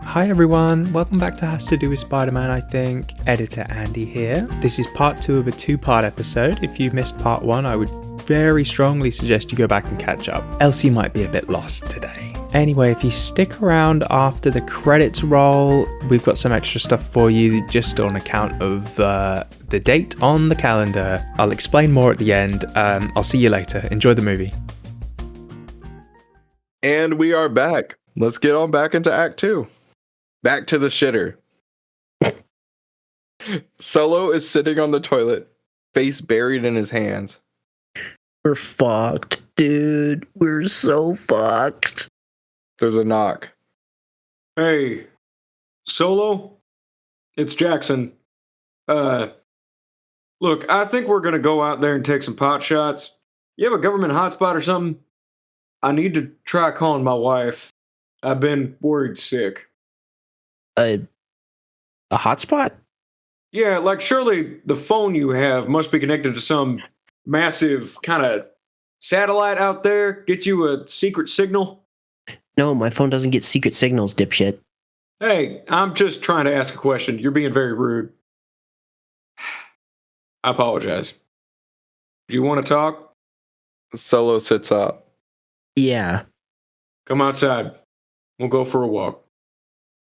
Hi everyone, welcome back to Has to Do with Spider-Man, I think. Editor Andy here. This is part 2 of a 2-part episode. If you missed part 1, I would very strongly suggest you go back and catch up, else you might be a bit lost today. Anyway, if you stick around after the credits roll, we've got some extra stuff for you just on account of the date on the calendar. I'll explain more at the end. I'll see you later. Enjoy the movie. And we are back. Let's get on back into Act 2. Back to the shitter. Solo is sitting on the toilet, face buried in his hands. We're fucked, dude. We're so fucked. There's a knock. Hey, Solo? It's Jackson. Look, I think we're gonna go out there and take some pot shots. You have a government hotspot or something? I need to try calling my wife. I've been worried sick. A hotspot? Yeah, like surely the phone you have must be connected to some massive kind of satellite out there. Get you a secret signal? No, my phone doesn't get secret signals, dipshit. Hey, I'm just trying to ask a question. You're being very rude. I apologize. Do you want to talk? Solo sits up. Yeah. Come outside. We'll go for a walk.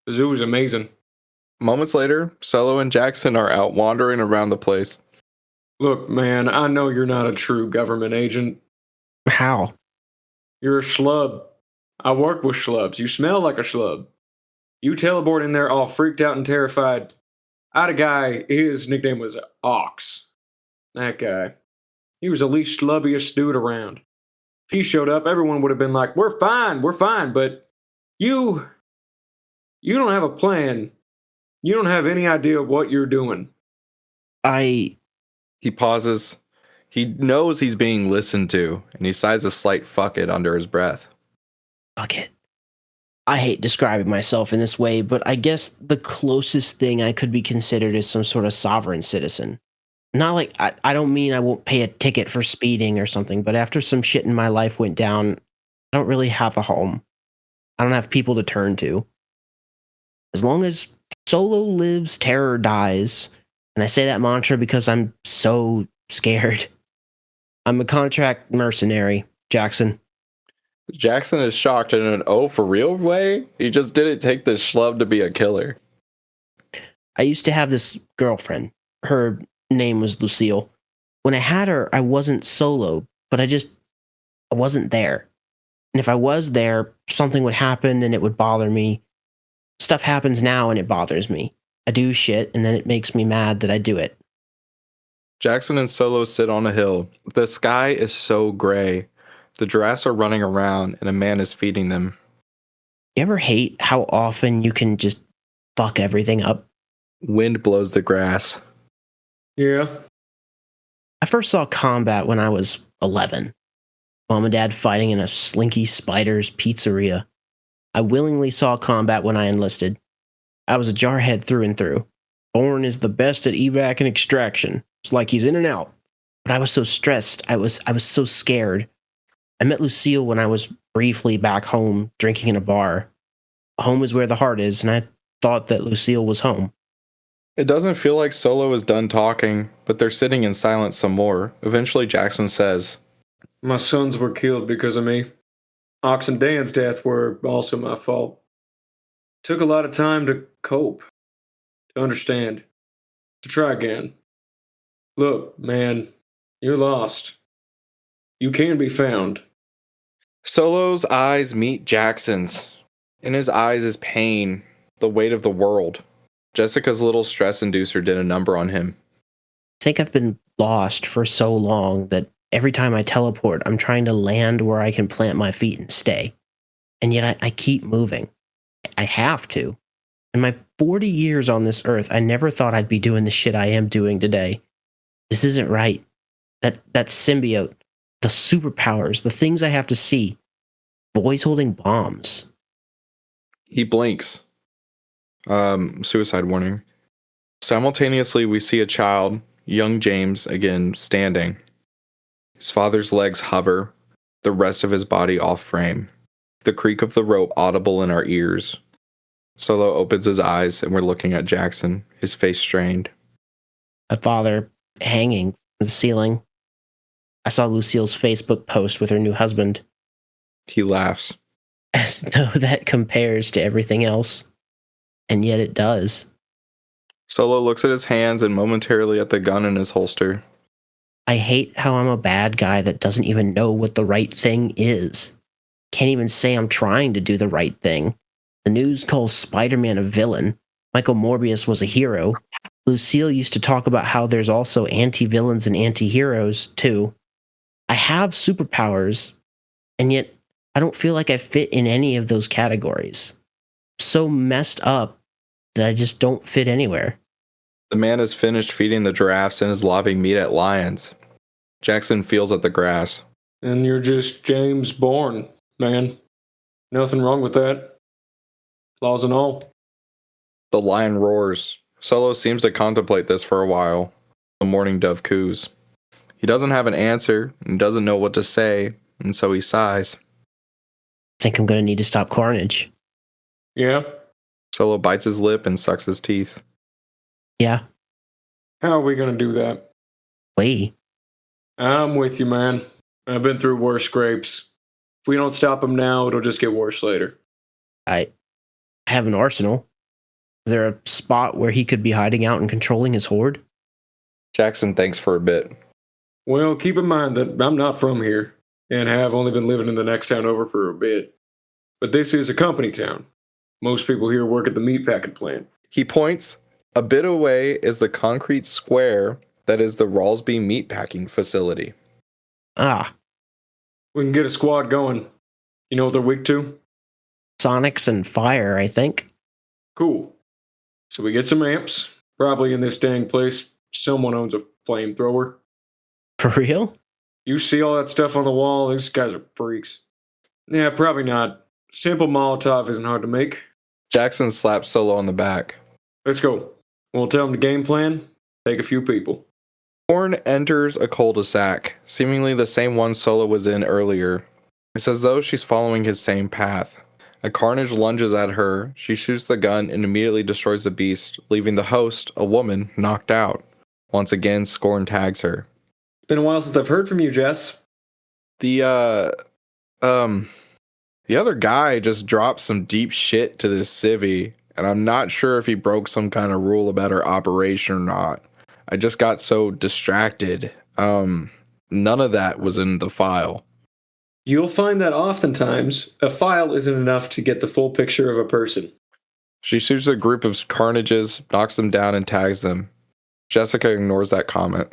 The zoo is amazing. Moments later, Solo and Jackson are out wandering around the place. Look, man, I know you're not a true government agent. How? You're a schlub. I work with schlubs. You smell like a schlub. You teleport in there all freaked out and terrified. I had a guy, his nickname was Ox. That guy. He was the least schlubbiest dude around. If he showed up, everyone would have been like, we're fine, but you don't have a plan. You don't have any idea what you're doing. He pauses. He knows he's being listened to, and he sighs a slight fuck it under his breath. Fuck it. I hate describing myself in this way, but I guess the closest thing I could be considered is some sort of sovereign citizen. Not like, I don't mean I won't pay a ticket for speeding or something, but after some shit in my life went down, I don't really have a home. I don't have people to turn to. As long as Solo lives, terror dies. And I say that mantra because I'm so scared. I'm a contract mercenary, Jackson. Jackson is shocked in an oh for real way. He just didn't take this schlub to be a killer. I used to have this girlfriend. Her name was Lucille. When I had her, I wasn't Solo, but I wasn't there. And if I was there, something would happen and it would bother me. Stuff happens now and it bothers me. I do shit and then it makes me mad that I do it. Jackson and Solo sit on a hill. The sky is so gray. The giraffes are running around and a man is feeding them. You ever hate how often you can just fuck everything up? Wind blows the grass. Yeah. I first saw combat when I was 11. Mom and Dad fighting in a Slinky Spider's pizzeria. I willingly saw combat when I enlisted. I was a jarhead through and through. Bourne is the best at evac and extraction. It's like he's in and out. But I was so stressed. I was so scared. I met Lucille when I was briefly back home drinking in a bar. Home is where the heart is, and I thought that Lucille was home. It doesn't feel like Solo is done talking, but they're sitting in silence some more. Eventually Jackson says, My sons were killed because of me. Ox and Dan's death were also my fault. Took a lot of time to cope, to understand, to try again. Look, man, you're lost. You can be found. Solo's eyes meet Jackson's. In his eyes is pain, the weight of the world. Jessica's little stress inducer did a number on him. I think I've been lost for so long that every time I teleport, I'm trying to land where I can plant my feet and stay. And yet I keep moving. I have to. In my 40 years on this earth, I never thought I'd be doing the shit I am doing today. This isn't right. That symbiote, the superpowers, the things I have to see. Boys holding bombs. He blinks. Suicide warning. Simultaneously, we see a child, young James, again, standing. His father's legs hover, the rest of his body off frame. The creak of the rope audible in our ears. Solo opens his eyes, and we're looking at Jackson, his face strained. A father hanging from the ceiling. I saw Lucille's Facebook post with her new husband. He laughs. As though that compares to everything else. And yet it does. Solo looks at his hands and momentarily at the gun in his holster. I hate how I'm a bad guy that doesn't even know what the right thing is. Can't even say I'm trying to do the right thing. The news calls Spider-Man a villain. Michael Morbius was a hero. Lucille used to talk about how there's also anti-villains and anti-heroes, too. I have superpowers, and yet I don't feel like I fit in any of those categories. So messed up that I just don't fit anywhere. The man has finished feeding the giraffes and is lobbing meat at lions. Jackson feels at the grass. And you're just James Bourne, man. Nothing wrong with that. Flaws and all. The lion roars. Solo seems to contemplate this for a while. The mourning dove coos. He doesn't have an answer and doesn't know what to say, and so he sighs. I think I'm going to need to stop Carnage. Yeah? Solo bites his lip and sucks his teeth. Yeah. How are we going to do that? Wait. I'm with you, man. I've been through worse scrapes. If we don't stop him now, it'll just get worse later. I have an arsenal. Is there a spot where he could be hiding out and controlling his horde? Jackson thinks for a bit. Well, keep in mind that I'm not from here, and have only been living in the next town over for a bit. But this is a company town. Most people here work at the meatpacking plant. He points. A bit away is the concrete square that is the Rawlsby meatpacking facility. Ah, We can get a squad going. You know what they're weak to? Sonics and fire, I think. Cool. So we get some amps. Probably in this dang place, someone owns a flamethrower. For real? You see all that stuff on the wall? These guys are freaks. Yeah, probably not. Simple Molotov isn't hard to make. Jackson slaps Solo on the back. Let's go. We'll tell them the game plan. Take a few people. Horn enters a cul-de-sac, seemingly the same one Solo was in earlier. It's as though she's following his same path. A Carnage lunges at her, she shoots the gun and immediately destroys the beast, leaving the host, a woman, knocked out. Once again, Scorn tags her. It's been a while since I've heard from you, Jess. The other guy just dropped some deep shit to this civvy, and I'm not sure if he broke some kind of rule about her operation or not. I just got so distracted. None of that was in the file. You'll find that oftentimes, a file isn't enough to get the full picture of a person. She shoots a group of Carnages, knocks them down, and tags them. Jessica ignores that comment.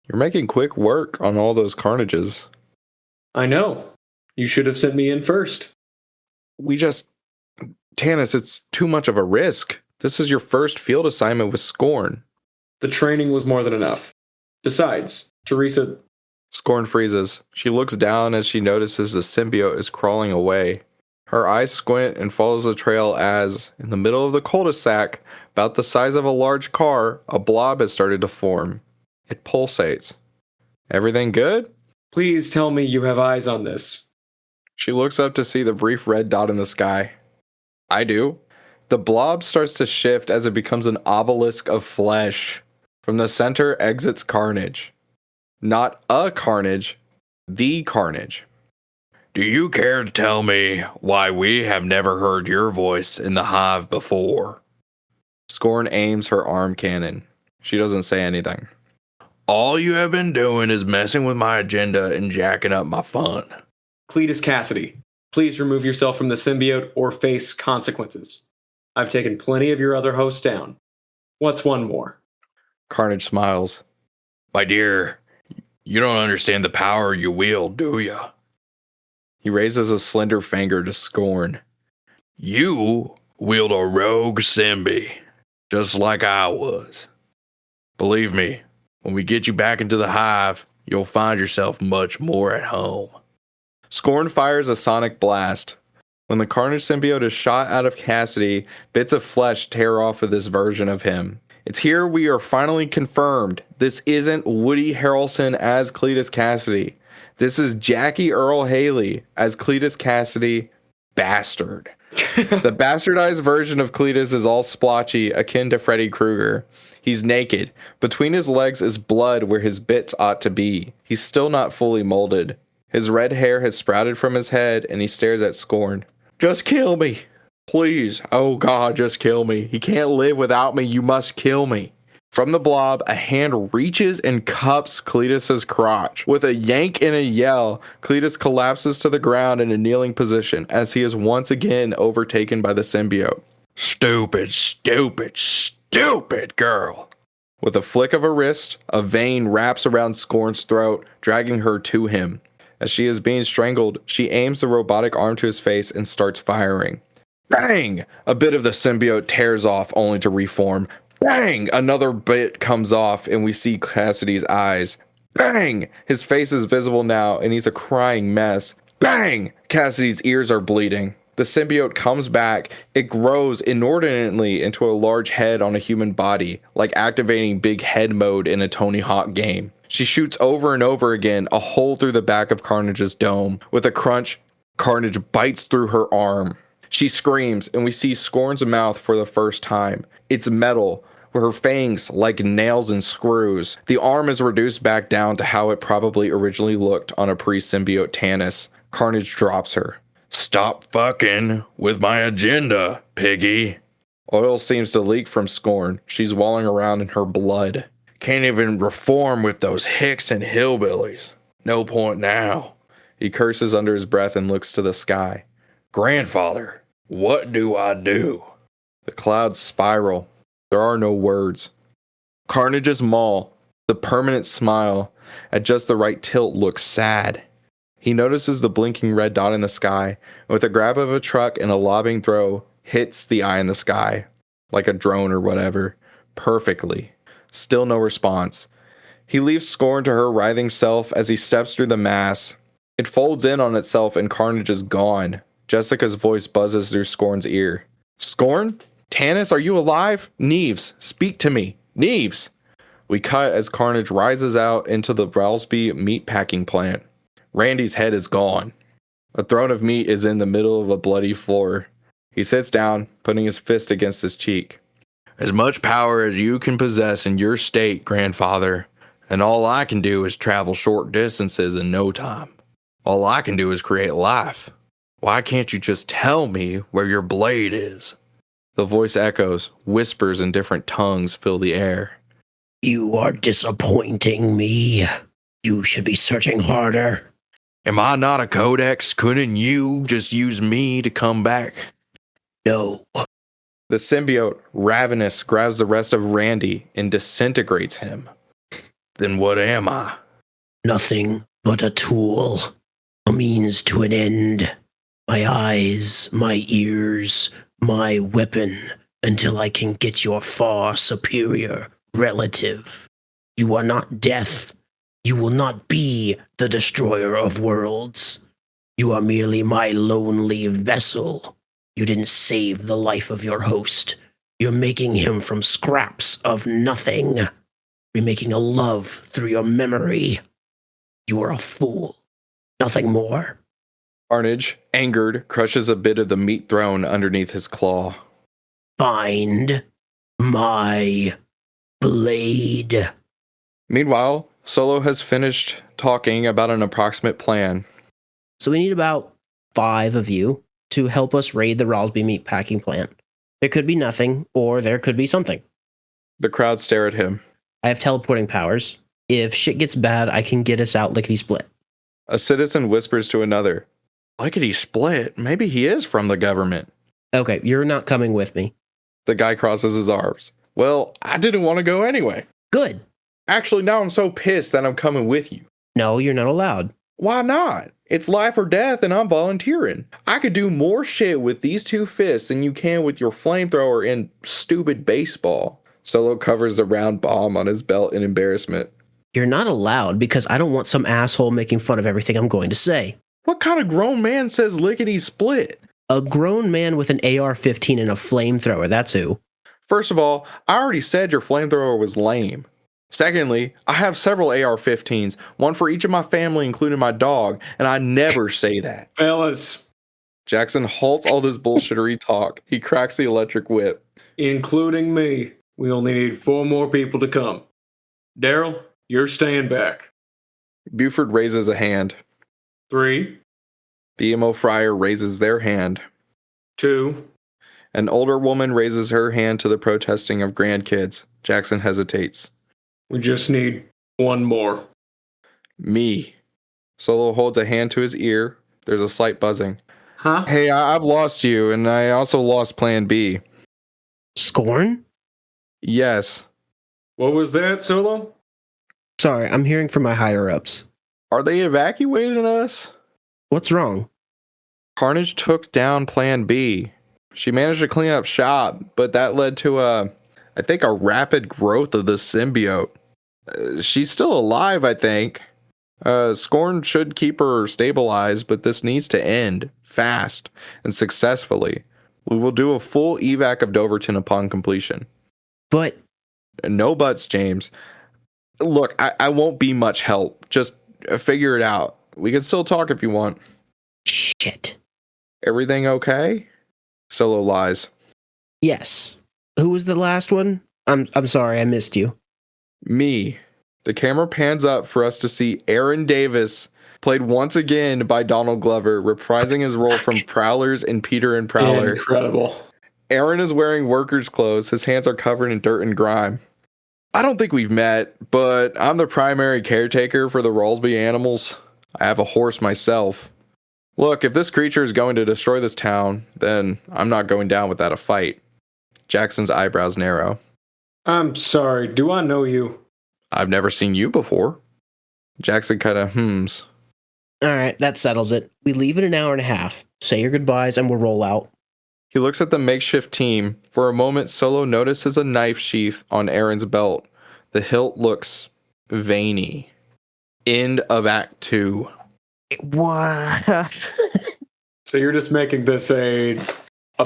You're making quick work on all those Carnages. I know. You should have sent me in first. Tanis, it's too much of a risk. This is your first field assignment with Scorn. The training was more than enough. Besides, Teresa... Scorn freezes. She looks down as she notices the symbiote is crawling away. Her eyes squint and follows the trail as, in the middle of the cul-de-sac, about the size of a large car, a blob has started to form. It pulsates. Everything good? Please tell me you have eyes on this. She looks up to see the brief red dot in the sky. I do. The blob starts to shift as it becomes an obelisk of flesh. From the center exits Carnage. Not a Carnage, the Carnage. Do you care to tell me why we have never heard your voice in the hive before? Scorn aims her arm cannon. She doesn't say anything. All you have been doing is messing with my agenda and jacking up my fun. Cletus Cassidy, please remove yourself from the symbiote or face consequences. I've taken plenty of your other hosts down. What's one more? Carnage smiles. My dear, you don't understand the power you wield, do you? He raises a slender finger to Scorn. You wield a rogue Symbi, just like I was. Believe me, When we get you back into the hive, you'll find yourself much more at home. Scorn fires a sonic blast. When the Carnage symbiote is shot out of Cassidy, bits of flesh tear off of this version of him. It's here we are finally confirmed. This isn't Woody Harrelson as Cletus Cassidy. This is Jackie Earle Haley as Cletus Cassidy, bastard. The bastardized version of Cletus is all splotchy, akin to Freddy Krueger. He's naked. Between his legs is blood where his bits ought to be. He's still not fully molded. His red hair has sprouted from his head, and he stares at Scorn. Just kill me. Please. Oh God, just kill me. He can't live without me. You must kill me. From the blob, a hand reaches and cups Cletus's crotch. With a yank and a yell, Cletus collapses to the ground in a kneeling position as he is once again overtaken by the symbiote. Stupid, stupid, stupid girl. With a flick of a wrist, a vein wraps around Scorn's throat, dragging her to him. As she is being strangled, she aims the robotic arm to his face and starts firing. Bang! A bit of the symbiote tears off only to reform. Bang! Another bit comes off and we see Cassidy's eyes. Bang! His face is visible now and he's a crying mess. Bang! Cassidy's ears are bleeding. The symbiote comes back. It grows inordinately into a large head on a human body, like activating big head mode in a Tony Hawk game. She shoots over and over again, a hole through the back of Carnage's dome. With a crunch, Carnage bites through her arm. She screams, and we see Scorn's mouth for the first time. It's metal, with her fangs like nails and screws. The arm is reduced back down to how it probably originally looked on a pre-symbiote Tannis. Carnage drops her. Stop fucking with my agenda, piggy. Oil seems to leak from Scorn. She's walling around in her blood. Can't even reform with those hicks and hillbillies. No point now. He curses under his breath and looks to the sky. Grandfather, what do I do? The clouds spiral. There are no words. Carnage's maul, the permanent smile, at just the right tilt, looks sad. He notices the blinking red dot in the sky, and with a grab of a truck and a lobbing throw, hits the eye in the sky, like a drone or whatever, perfectly. Still no response. He leaves Scorn to her writhing self as he steps through the mass. It folds in on itself and Carnage is gone. Jessica's voice buzzes through Scorn's ear. Scorn? Tannis, are you alive? Neves, speak to me. Neves! We cut as Carnage rises out into the Ralsby meatpacking plant. Randy's head is gone. A throne of meat is in the middle of a bloody floor. He sits down, putting his fist against his cheek. As much power as you can possess in your state, grandfather, and all I can do is travel short distances in no time. All I can do is create life. Why can't you just tell me where your blade is? The voice echoes, whispers in different tongues fill the air. You are disappointing me. You should be searching harder. Am I not a codex? Couldn't you just use me to come back? No. The symbiote, ravenous, grabs the rest of Randy and disintegrates him. Then what am I? Nothing but a tool. A means to an end. My eyes, my ears, my weapon, until I can get your far superior relative. You are not death. You will not be the destroyer of worlds. You are merely my lonely vessel. You didn't save the life of your host. You're making him from scraps of nothing. You're making a love through your memory. You are a fool. Nothing more. Carnage, angered, crushes a bit of the meat throne underneath his claw. Find my blade. Meanwhile, Solo has finished talking about an approximate plan. So we need about 5 of you to help us raid the Ralsby meatpacking plant. There could be nothing, or there could be something. The crowd stare at him. I have teleporting powers. If shit gets bad, I can get us out lickety-split. A citizen whispers to another. Lickety-split? Maybe he is from the government. Okay, you're not coming with me. The guy crosses his arms. Well, I didn't want to go anyway. Good. Actually, now I'm so pissed that I'm coming with you. No, you're not allowed. Why not? It's life or death and I'm volunteering. I could do more shit with these 2 fists than you can with your flamethrower and stupid baseball. Solo covers a round bomb on his belt in embarrassment. You're not allowed because I don't want some asshole making fun of everything I'm going to say. What kind of grown man says lickety split? A grown man with an AR-15 and a flamethrower, that's who. First of all, I already said your flamethrower was lame. Secondly, I have several AR-15s, one for each of my family, including my dog, and I never say that. Fellas, Jackson halts all this bullshittery talk. He cracks the electric whip. including me, we only need 4 more people to come. Daryl, you're staying back. Buford raises a hand. 3, The emo friar raises their hand. 2, An older woman raises her hand to the protesting of grandkids. Jackson hesitates. we just need 1 more. Me. Solo holds a hand to his ear. There's a slight buzzing. Huh? Hey, I've lost you, and I also lost Plan B. Scorn? Yes. What was that, Solo? Sorry, I'm hearing from my higher-ups. Are they evacuating us? What's wrong? Carnage took down Plan B. She managed to clean up shop, but that led to a rapid growth of the symbiote. She's still alive, I think. Scorn should keep her stabilized, but this needs to end fast and successfully. We will do a full evac of Doverton upon completion. But No buts, James. Look, I won't be much help. Just figure it out. We can still talk if you want. shit. Everything okay? Solo lies. Yes. Who was the last one? I'm sorry, I missed you. Me. The camera pans up for us to see Aaron Davis, played once again by Donald Glover, reprising his role from Prowlers in Peter and Prowler. Incredible. Aaron is wearing worker's clothes. His hands are covered in dirt and grime. I don't think we've met, but I'm the primary caretaker for the Rollsby animals. I have a horse myself. Look, if this creature is going to destroy this town, then I'm not going down without a fight. Jackson's eyebrows narrow. I'm sorry, do I know you? I've never seen you before. Jackson kind of hums. All right, that settles it. We leave in an hour and a half. Say your goodbyes and we'll roll out. He looks at the makeshift team. For a moment, Solo notices a knife sheath on Aaron's belt. The hilt looks veiny. End of Act 2. What? So you're just making this a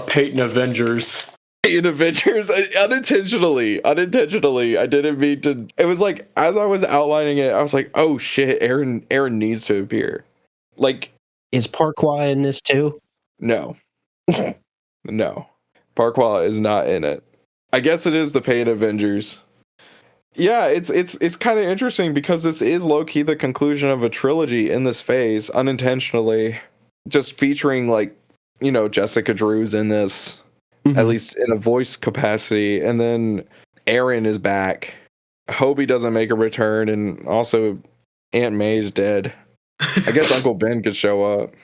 Peyton Avengers. In Avengers, unintentionally, I didn't mean to. It was like, as I was outlining it, I was like, oh shit, Aaron needs to appear. Like, Is Parquois in this too? no. No. Parquois is not in it. I guess it is the Peyton Avengers. Yeah, it's kind of interesting because this is low-key the conclusion of a trilogy in this phase, unintentionally. Just featuring, like, you know, Jessica Drew's in this. At least in a voice capacity, and then Aaron is back. Hobie doesn't make a return, and also Aunt May's dead. I guess Uncle Ben could show up.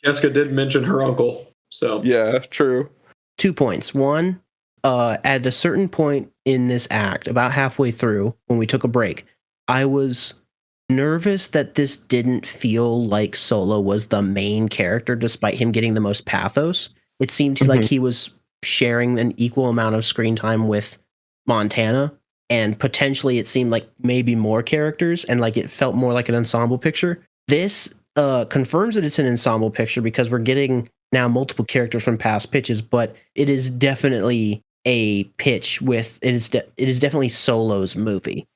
Jessica did mention her uncle, so Yeah, true. 2 points. One, at a certain point in this act, about halfway through, when we took a break, I was nervous that this didn't feel like Solo was the main character, despite him getting the most pathos. It seemed like he was sharing an equal amount of screen time with Montana, and potentially it seemed like maybe more characters, and like it felt more like an ensemble picture. This confirms that it's an ensemble picture because we're getting now multiple characters from past pitches, but it is definitely a pitch with it is definitely Solo's movie,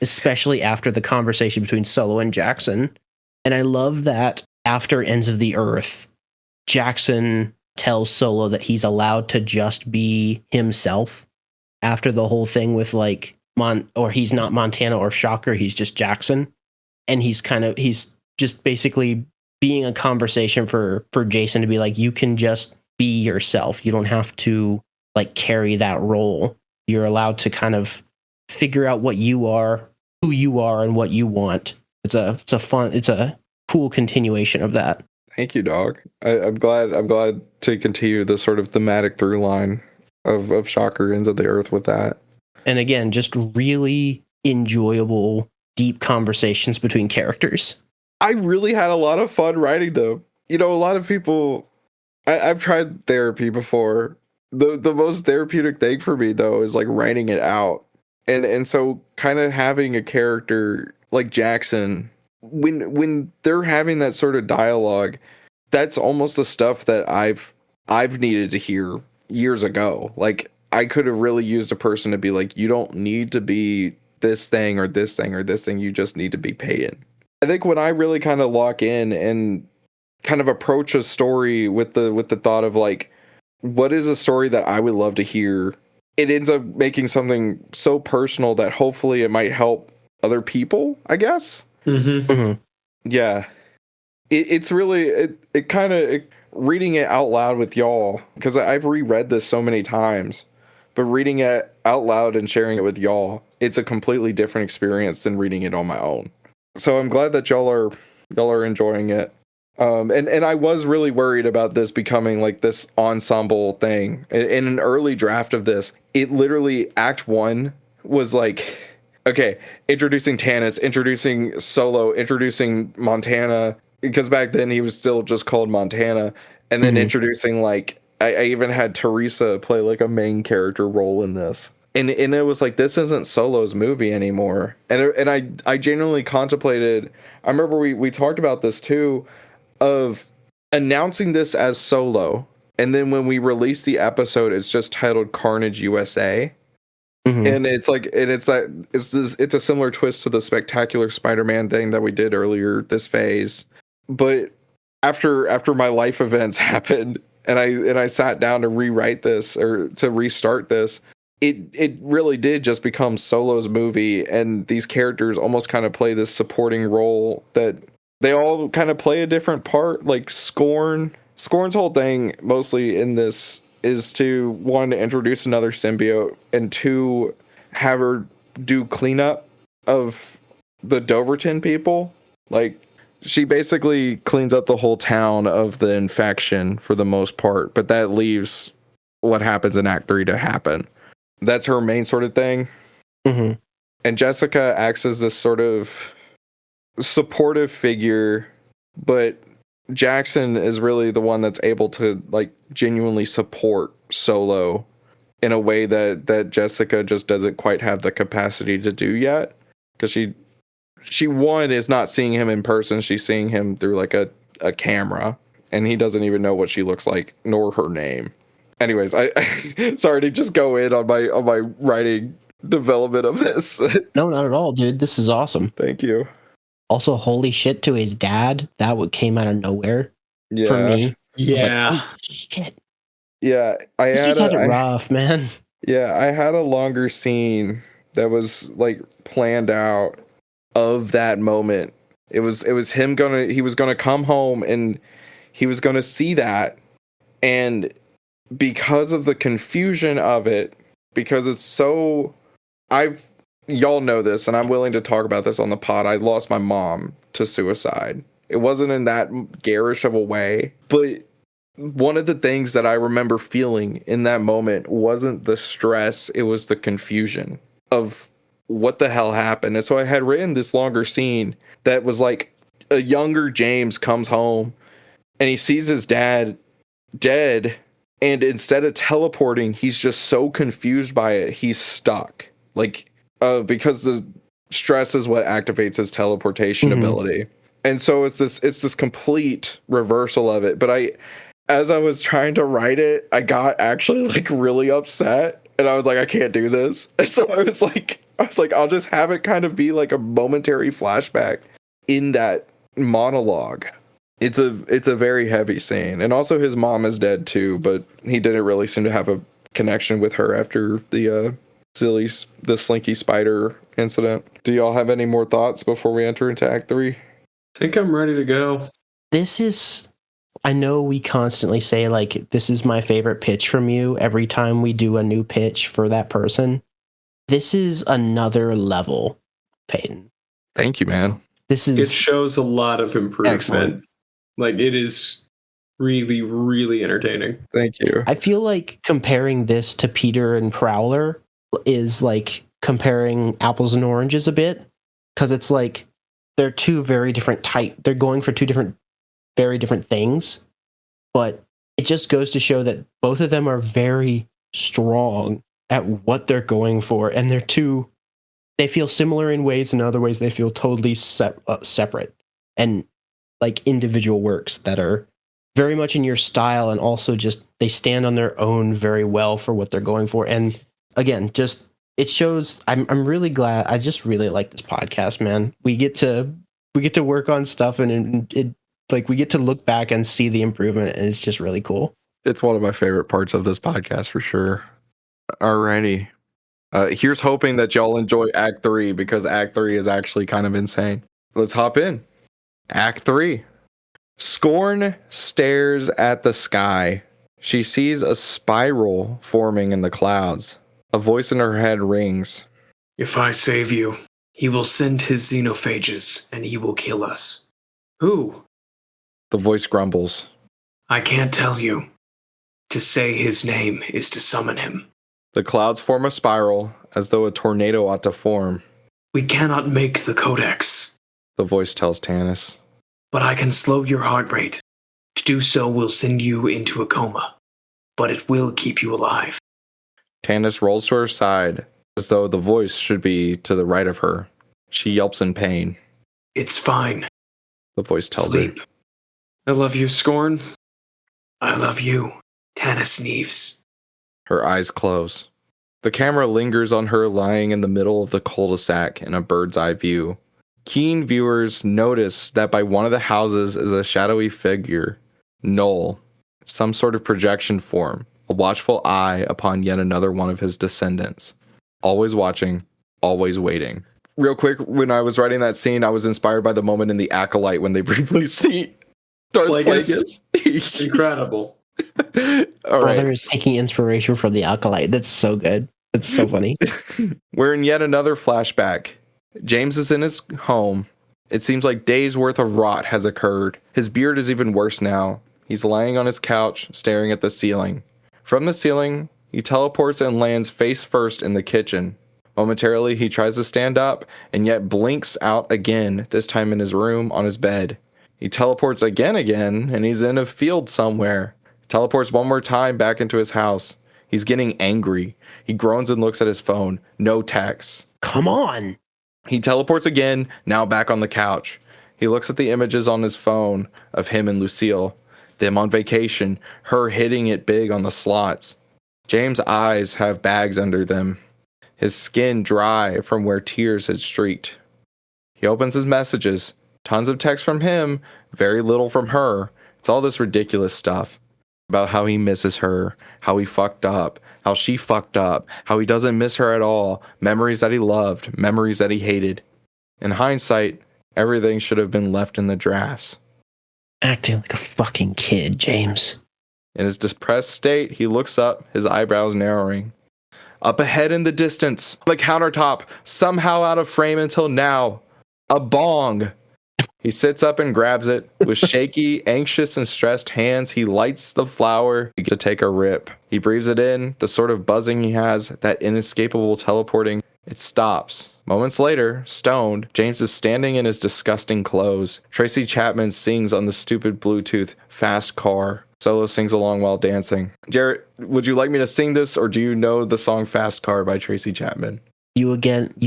especially after the conversation between Solo and Jackson. And I love that after Ends of the Earth, Jackson tells Solo that he's allowed to just be himself after the whole thing with like or he's not Montana or Shocker, he's just Jackson. And he's just basically being a conversation for Jason to be like, you can just be yourself. You don't have to like carry that role. You're allowed to kind of figure out what you are, who you are, and what you want. It's a cool continuation of that. Thank you, dog. I'm glad to continue the sort of thematic through line of Shocker Ends of the Earth with that. And again, just really enjoyable, deep conversations between characters. I really had a lot of fun writing them. You know, a lot of people, I've tried therapy before, the most therapeutic thing for me though is like writing it out. And so kind of having a character like Jackson, when they're having that sort of dialogue, that's almost the stuff that I've needed to hear years ago. Like I could have really used a person to be like, you don't need to be this thing or this thing or this thing, you just need to be Peyton. I think when I really kind of lock in and kind of approach a story with the thought of like, what is a story that I would love to hear, it ends up making something so personal that hopefully it might help other people, I guess. Yeah. It's really, it kind of, reading it out loud with y'all, because I've reread this so many times, but reading it out loud and sharing it with y'all, it's a completely different experience than reading it on my own. So I'm glad that y'all are enjoying it. And I was really worried about this becoming like this ensemble thing. In an early draft of this, it literally, Act 1 was like, okay, introducing Tanis, introducing Solo, introducing Montana, because back then he was still just called Montana, and then introducing like, I even had Teresa play like a main character role in this. And it was like, this isn't Solo's movie anymore. And I genuinely contemplated, I remember we talked about this too, of announcing this as Solo, and then when we release the episode, it's just titled Carnage USA. And it's like, and it's a similar twist to the Spectacular Spider-Man thing that we did earlier this phase. But after my life events happened, and I sat down to rewrite this or to restart this, it really did just become Solo's movie, and these characters almost kind of play this supporting role that they all kind of play a different part. Like Scorn's whole thing mostly in this is to, one, to introduce another symbiote, and two, have her do cleanup of the Doverton people. Like, she basically cleans up the whole town of the infection for the most part, but that leaves what happens in Act 3 to happen. That's her main sort of thing. And Jessica acts as this sort of supportive figure, but Jackson is really the one that's able to like genuinely support Solo in a way that Jessica just doesn't quite have the capacity to do yet, because she one is not seeing him in person, she's seeing him through like a camera, and he doesn't even know what she looks like nor her name. Anyways, I sorry to just go in on my writing development of this. No, not at all, dude. This is awesome. Thank you. Also, holy shit to his dad. That what came out of nowhere for me. Yeah. Like, oh, shit. Yeah, This dude's had it rough, man. Yeah, I had a longer scene that was like planned out of that moment. It was him he was gonna come home and he was gonna see that, and because of the confusion of it, because it's so, y'all know this, and I'm willing to talk about this on the pod, I lost my mom to suicide. It wasn't in that garish of a way, but one of the things that I remember feeling in that moment wasn't the stress, it was the confusion of what the hell happened. And so I had written this longer scene that was like, a younger James comes home and he sees his dad dead, and instead of teleporting, he's just so confused by it, he's stuck. Like, because the stress is what activates his teleportation ability. And so it's this complete reversal of it. But as I was trying to write it, I got actually like really upset, and I was like, I can't do this. And so I was like, I'll just have it kind of be like a momentary flashback in that monologue. It's a very heavy scene. And also his mom is dead too, but he didn't really seem to have a connection with her after the Slinky Spider incident. Do y'all have any more thoughts before we enter into Act 3? I think I'm ready to go. This is, I know we constantly say like, this is my favorite pitch from you every time we do a new pitch for that person. This is another level, Peyton. Thank you, man. It shows a lot of improvement. Excellent. Like, it is really, really entertaining. Thank you. I feel like comparing this to Peter and Prowler is like comparing apples and oranges a bit, because it's like they're two very different they're going for two very different things, but it just goes to show that both of them are very strong at what they're going for, and they feel similar in ways, and in other ways they feel totally separate and like individual works that are very much in your style, and also just they stand on their own very well for what they're going for. And again, just it shows. I'm really glad. I just really like this podcast, man. We get to work on stuff, and it like we get to look back and see the improvement, and it's just really cool. It's one of my favorite parts of this podcast for sure. Alrighty. Here's hoping that y'all enjoy Act 3, because Act 3 is actually kind of insane. Let's hop in. Act 3. Scorn stares at the sky. She sees a spiral forming in the clouds. A voice in her head rings. If I save you, he will send his xenophages, and he will kill us. Who? The voice grumbles. I can't tell you. To say his name is to summon him. The clouds form a spiral, as though a tornado ought to form. We cannot make the codex, the voice tells Tanis. But I can slow your heart rate. To do so will send you into a coma, but it will keep you alive. Tanis rolls to her side, as though the voice should be to the right of her. She yelps in pain. It's fine, the voice tells Sleep. her. I love you, Scorn. I love you, Tanis Neves. Her eyes close. The camera lingers on her lying in the middle of the cul-de-sac in a bird's eye view. Keen viewers notice that by one of the houses is a shadowy figure, Noel. It's some sort of projection form, a watchful eye upon yet another one of his descendants. Always watching, always waiting. Real quick, when I was writing that scene, I was inspired by the moment in The Acolyte when they briefly see Darth Plagueis. Incredible. All right. Brother is taking inspiration from The Acolyte. That's so good. That's so funny. We're in yet another flashback. James is in his home. It seems like days worth of rot has occurred. His beard is even worse now. He's lying on his couch, staring at the ceiling. From the ceiling, he teleports and lands face first in the kitchen. Momentarily, he tries to stand up, and yet blinks out again, this time in his room on his bed. He teleports again, and he's in a field somewhere. Teleports one more time back into his house. He's getting angry. He groans and looks at his phone. No text. Come on. He teleports again, now back on the couch. He looks at the images on his phone of him and Lucille. Them on vacation, her hitting it big on the slots. James' eyes have bags under them. His skin dry from where tears had streaked. He opens his messages. Tons of text from him, very little from her. It's all this ridiculous stuff. About how he misses her, how he fucked up, how she fucked up, how he doesn't miss her at all, memories that he loved, memories that he hated. In hindsight, everything should have been left in the drafts. Acting like a fucking kid, James. In his depressed state, he looks up, his eyebrows narrowing. Up ahead in the distance, on the countertop, somehow out of frame until now, a bong. He sits up and grabs it. With shaky, anxious, and stressed hands, he lights the flower to take a rip. He breathes it in, the sort of buzzing he has, that inescapable teleporting. It stops. Moments later, stoned, James is standing in his disgusting clothes. Tracy Chapman sings on the stupid Bluetooth Fast Car. Solo sings along while dancing. Jarrett, would you like me to sing this, or do you know the song Fast Car by Tracy Chapman? You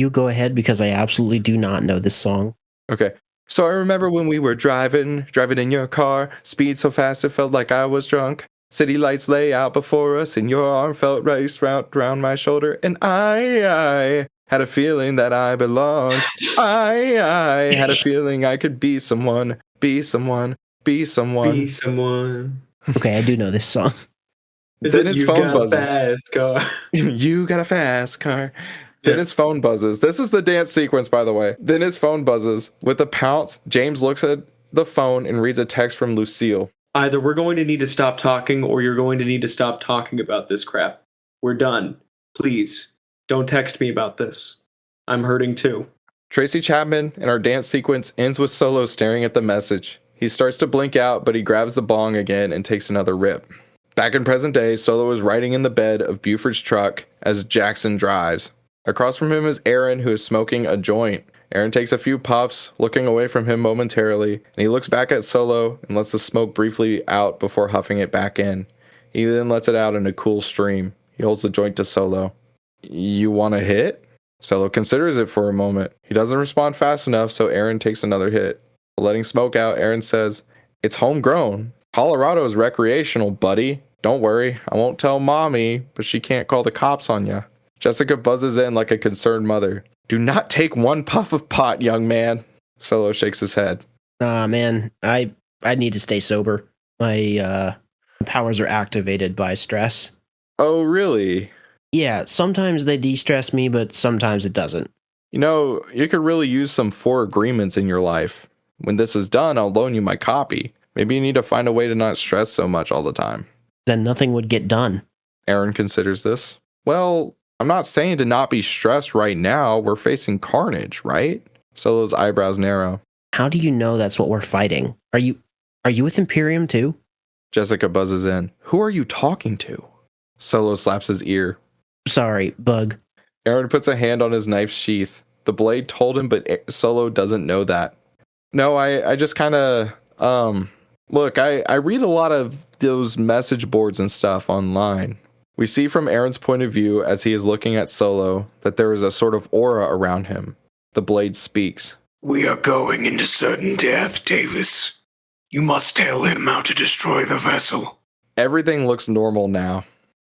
go ahead, because I absolutely do not know this song. Okay. So I remember when we were driving in your car, speed so fast it felt like I was drunk. City lights lay out before us, and your arm felt raised round my shoulder, and I had a feeling that I belonged. I had a feeling I could be someone. Okay, I do know this song. Then his phone buzzes. Fast car. You got a fast car. Then his phone buzzes. This is the dance sequence, by the way. Then his phone buzzes. With a pounce, James looks at the phone and reads a text from Lucille. Either we're going to need to stop talking, or you're going to need to stop talking about this crap. We're done. Please, don't text me about this. I'm hurting too. Tracy Chapman in our dance sequence ends with Solo staring at the message. He starts to blink out, but he grabs the bong again and takes another rip. Back in present day, Solo is riding in the bed of Buford's truck as Jackson drives. Across from him is Aaron, who is smoking a joint. Aaron takes a few puffs, looking away from him momentarily, and he looks back at Solo and lets the smoke briefly out before huffing it back in. He then lets it out in a cool stream. He holds the joint to Solo. You want to hit? Solo considers it for a moment. He doesn't respond fast enough, so Aaron takes another hit. Letting smoke out, Aaron says, "It's homegrown. Colorado is recreational, buddy. Don't worry, I won't tell mommy, but she can't call the cops on ya." Jessica buzzes in like a concerned mother. "Do not take one puff of pot, young man." Solo shakes his head. Man, I need to stay sober. My powers are activated by stress. Oh, really? Yeah, sometimes they de-stress me, but sometimes it doesn't. You know, you could really use some 4 agreements in your life. When this is done, I'll loan you my copy. Maybe you need to find a way to not stress so much all the time. Then nothing would get done. Aaron considers this. Well, I'm not saying to not be stressed right now. We're facing Carnage, right? Solo's eyebrows narrow. How do you know that's what we're fighting? Are you with Imperium too? Jessica buzzes in. Who are you talking to? Solo slaps his ear. Sorry, Bug. Aaron puts a hand on his knife's sheath. The blade told him, but Solo doesn't know that. No, I just kind of, look, I read a lot of those message boards and stuff online. We see from Aaron's point of view as he is looking at Solo that there is a sort of aura around him. The blade speaks. "We are going into certain death, Davis. You must tell him how to destroy the vessel." Everything looks normal now.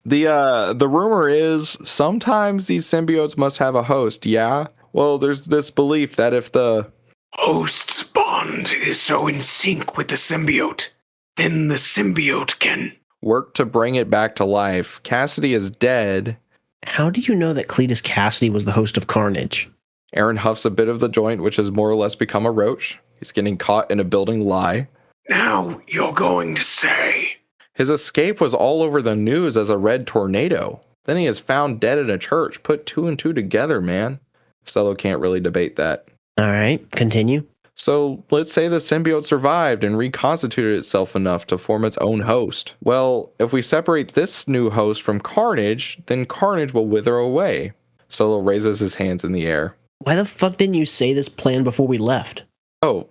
The rumor is sometimes these symbiotes must have a host, yeah? Well, there's this belief that if the host's bond is so in sync with the symbiote, then the symbiote can work to bring it back to life. Cassidy is dead. How do you know that Cletus Cassidy was the host of Carnage? Aaron huffs a bit of the joint, which has more or less become a roach. He's getting caught in a building lie. "Now you're going to say..." His escape was all over the news as a red tornado. Then he is found dead in a church. Put 2 and 2 together, man. Solo can't really debate that. All right, continue. So let's say the symbiote survived and reconstituted itself enough to form its own host. Well, if we separate this new host from Carnage, then Carnage will wither away. Solo raises his hands in the air. Why the fuck didn't you say this plan before we left? Oh,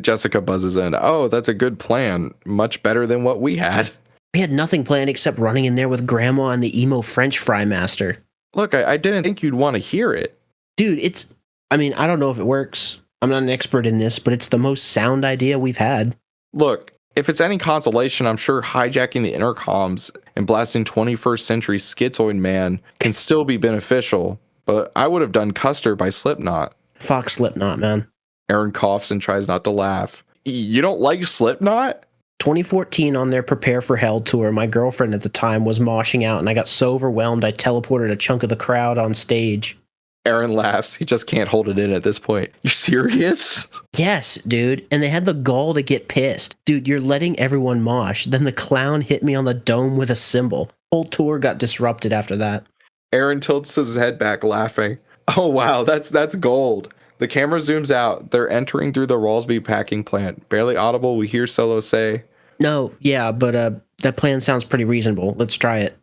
Jessica buzzes in. Oh, that's a good plan. Much better than what we had. We had nothing planned except running in there with Grandma and the emo French fry master. Look, I didn't think you'd want to hear it. Dude, I don't know if it works. I'm not an expert in this, but it's the most sound idea we've had. Look, if it's any consolation, I'm sure hijacking the intercoms and blasting 21st century schizoid man can still be beneficial, but I would have done Custer by Slipknot. Fuck Slipknot, man. Aaron coughs and tries not to laugh. You don't like Slipknot? 2014 on their Prepare for Hell tour, my girlfriend at the time was moshing out and I got so overwhelmed I teleported a chunk of the crowd on stage. Aaron laughs. He just can't hold it in at this point. You serious? Yes, dude. And they had the gall to get pissed. Dude, you're letting everyone mosh. Then the clown hit me on the dome with a cymbal. Whole tour got disrupted after that. Aaron tilts his head back, laughing. Oh, wow, that's gold. The camera zooms out. They're entering through the Ralsby packing plant. Barely audible, we hear Solo say, "No, yeah, but that plan sounds pretty reasonable. Let's try it."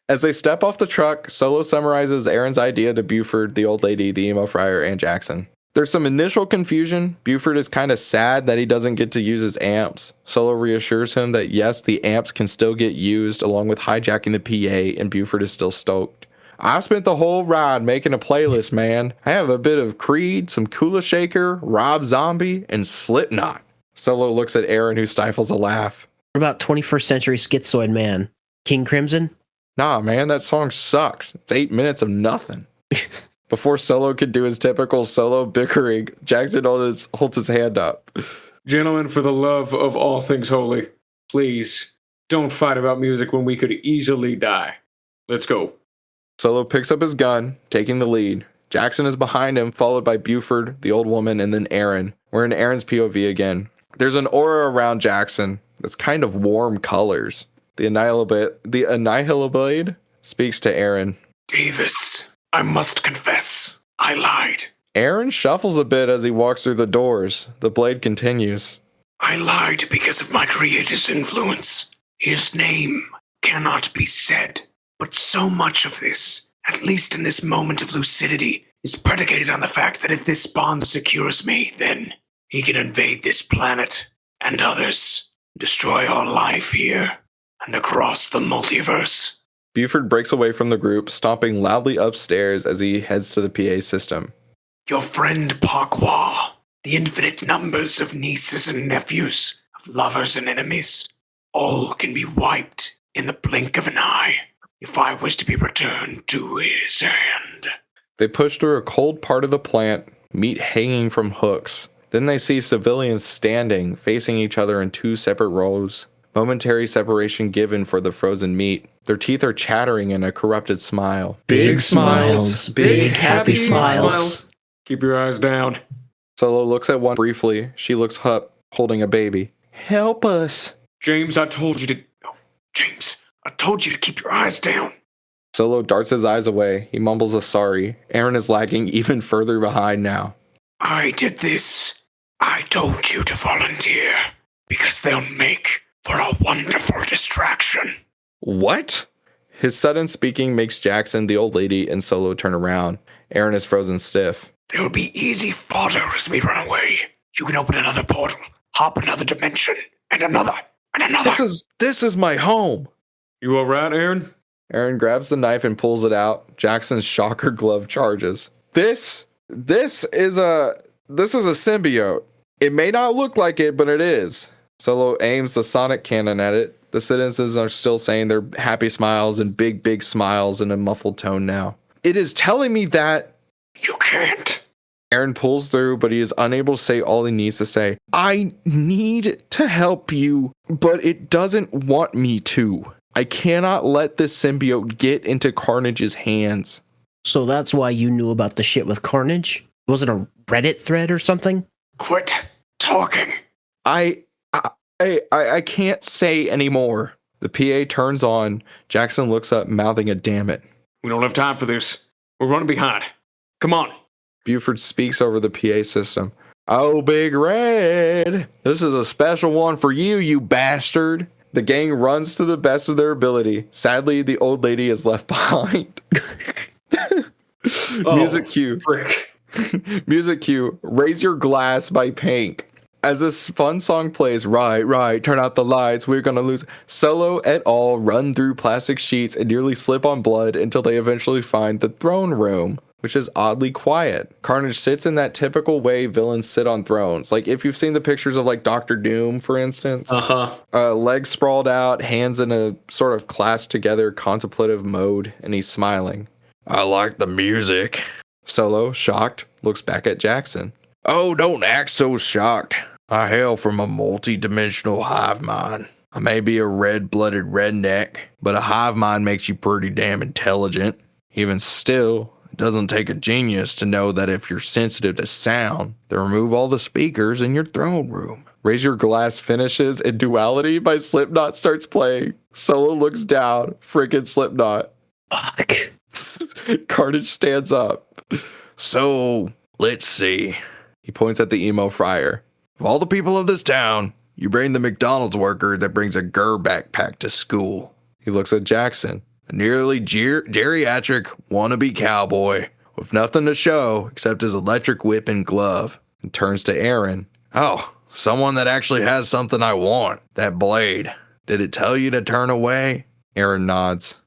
As they step off the truck, Solo summarizes Aaron's idea to Buford, the old lady, the emo friar, and Jackson. There's some initial confusion. Buford is kind of sad that he doesn't get to use his amps. Solo reassures him that yes, the amps can still get used along with hijacking the PA, and Buford is still stoked. "I spent the whole ride making a playlist, man. I have a bit of Creed, some Kula Shaker, Rob Zombie, and Slipknot." Solo looks at Aaron, who stifles a laugh. What about 21st Century Schizoid Man? King Crimson? Nah, man, that song sucks. It's 8 minutes of nothing. Before Solo could do his typical Solo bickering, Jackson holds his hand up. "Gentlemen, for the love of all things holy, please don't fight about music when we could easily die. Let's go." Solo picks up his gun, taking the lead. Jackson is behind him, followed by Buford, the old woman, and then Aaron. We're in Aaron's POV again. There's an aura around Jackson that's kind of warm colors. The Annihilablade speaks to Aaron. "Davis, I must confess, I lied. Aaron shuffles a bit as he walks through the doors. The blade continues. I lied because of my creator's influence. His name cannot be said, but so much of this at least in this moment of lucidity, is predicated on the fact that if this bond secures me, then he can invade this planet and others, destroy all life here and across the multiverse. Buford breaks away from the group, stomping loudly upstairs as he heads to the PA system. Your friend Pakwa, the infinite numbers of nieces and nephews, of lovers and enemies, all can be wiped in the blink of an eye if I was to be returned to his hand. They push through a cold part of the plant, meat hanging from hooks. Then they see civilians standing, facing each other in two separate rows. Momentary separation given for the frozen meat. Their teeth are chattering in a corrupted smile. Big smiles. Big happy smiles. Keep your eyes down. Solo looks at one briefly. She looks up, holding a baby. Help us. James, I told you to... James, I told you to keep your eyes down. Solo darts his eyes away. He mumbles a sorry. Aaron is lagging even further behind now. I did this. I told you to volunteer because they'll make for a wonderful distraction. What? His sudden speaking makes Jackson, the old lady, and Solo turn around. Aaron is frozen stiff. They'll be easy fodder as we run away. You can open another portal, hop another dimension, and another, and another. This is my home. You alright, Aaron? Aaron grabs the knife and pulls it out. Jackson's shocker glove charges. This is a symbiote. It may not look like it, but it is. Solo aims the sonic cannon at it. The citizens are still saying their happy smiles and big, big smiles in a muffled tone now. It is telling me that... You can't. Aaron pulls through, but he is unable to say all he needs to say. I need to help you, but it doesn't want me to. I cannot let this symbiote get into Carnage's hands. So that's why you knew about the shit with Carnage? Was it a Reddit thread or something? Quit talking. I can't say anymore. The PA turns on. Jackson looks up, mouthing a damn it. We don't have time for this. We're running behind. Come on. Buford speaks over the PA system. Oh, Big Red, this is a special one for you, you bastard. The gang runs to the best of their ability. Sadly, the old lady is left behind. Music cue. Frick. Music cue. Raise Your Glass by Pink. As this fun song plays, right, turn out the lights, we're gonna lose. Solo et al. Run through plastic sheets and nearly slip on blood until they eventually find the throne room, which is oddly quiet. Carnage sits in that typical way villains sit on thrones. Like if you've seen the pictures of like Dr. Doom, for instance. Legs sprawled out, hands in a sort of clasped together contemplative mode, and he's smiling. I like the music. Solo, shocked, looks back at Jackson. Oh, don't act so shocked. I hail from a multi-dimensional hive mind. I may be a red-blooded redneck, but a hive mind makes you pretty damn intelligent. Even still, it doesn't take a genius to know that if you're sensitive to sound, then remove all the speakers in your throne room. Raise Your Glass finishes and Duality by Slipknot starts playing. Solo looks down. Frickin' Slipknot. Fuck. Carnage stands up. So, let's see. He points at the emo friar. Of all the people of this town, you bring the McDonald's worker that brings a Gur backpack to school. He looks at Jackson, a nearly geriatric wannabe cowboy with nothing to show except his electric whip and glove, and turns to Aaron. Oh, someone that actually has something I want. That blade. Did it tell you to turn away? Aaron nods.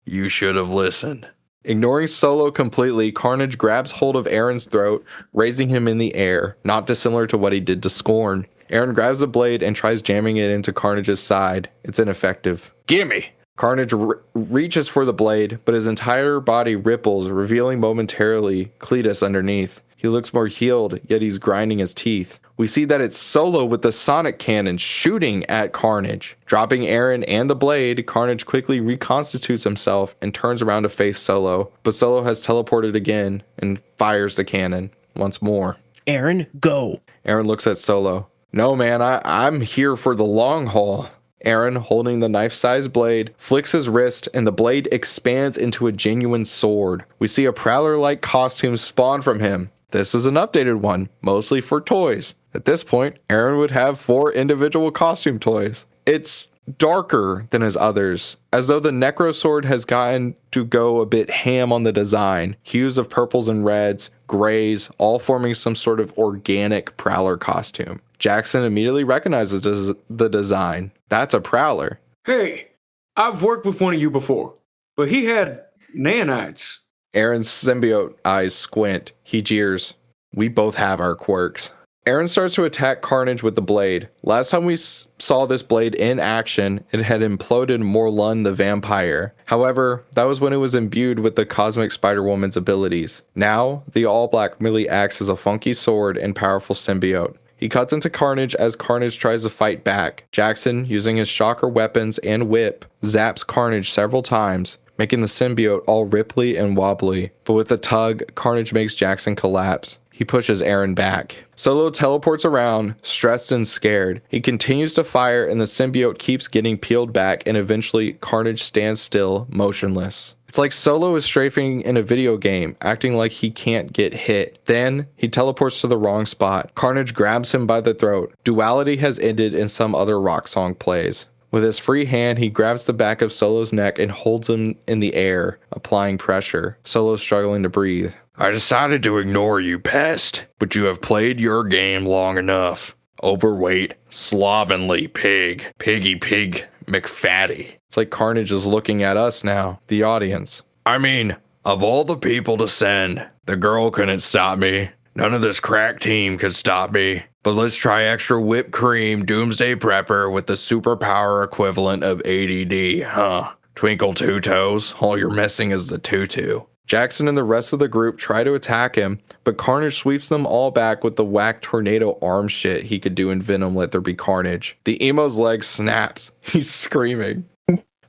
You should have listened. Ignoring Solo completely, Carnage grabs hold of Aaron's throat, raising him in the air, not dissimilar to what he did to Scorn. Aaron grabs the blade and tries jamming it into Carnage's side. It's ineffective. Gimme! Carnage reaches for the blade, but his entire body ripples, revealing momentarily Cletus underneath. He looks more healed, yet he's grinding his teeth. We see that it's Solo with the sonic cannon shooting at Carnage. Dropping Aaron and the blade, Carnage quickly reconstitutes himself and turns around to face Solo. But Solo has teleported again and fires the cannon once more. Aaron, go. Aaron looks at Solo. No, man, I'm here for the long haul. Aaron, holding the knife-sized blade, flicks his wrist and the blade expands into a genuine sword. We see a Prowler-like costume spawn from him. This is an updated one, mostly for toys. At this point, Aaron would have 4 individual costume toys. It's darker than his others, as though the Necro Sword has gotten to go a bit ham on the design. Hues of purples and reds, grays, all forming some sort of organic Prowler costume. Jackson immediately recognizes the design. That's a Prowler. Hey, I've worked with one of you before, but he had nanites. Aaron's symbiote eyes squint. He jeers. We both have our quirks. Aaron starts to attack Carnage with the blade. Last time we saw this blade in action, it had imploded Morlun the vampire. However, that was when it was imbued with the Cosmic Spider-Woman's abilities. Now, the All-Black merely acts as a funky sword and powerful symbiote. He cuts into Carnage as Carnage tries to fight back. Jackson, using his shocker weapons and whip, zaps Carnage several times, making the symbiote all ripply and wobbly. But with a tug, Carnage makes Jackson collapse. He pushes Aaron back. Solo teleports around, stressed and scared. He continues to fire and the symbiote keeps getting peeled back, and eventually Carnage stands still, motionless. It's like Solo is strafing in a video game, acting like he can't get hit. Then, he teleports to the wrong spot. Carnage grabs him by the throat. Duality has ended and some other rock song plays. With his free hand, he grabs the back of Solo's neck and holds him in the air, applying pressure. Solo struggling to breathe. I decided to ignore you, pest, but you have played your game long enough. Overweight, slovenly pig, piggy pig, McFatty. It's like Carnage is looking at us now, the audience. I mean, of all the people to send, the girl couldn't stop me. None of this crack team could stop me. But let's try extra whipped cream doomsday prepper with the superpower equivalent of ADD, huh? Twinkle two toes, all you're missing is the tutu. Jackson and the rest of the group try to attack him, but Carnage sweeps them all back with the whack tornado arm shit he could do in Venom Let There Be Carnage. The emo's leg snaps. He's screaming.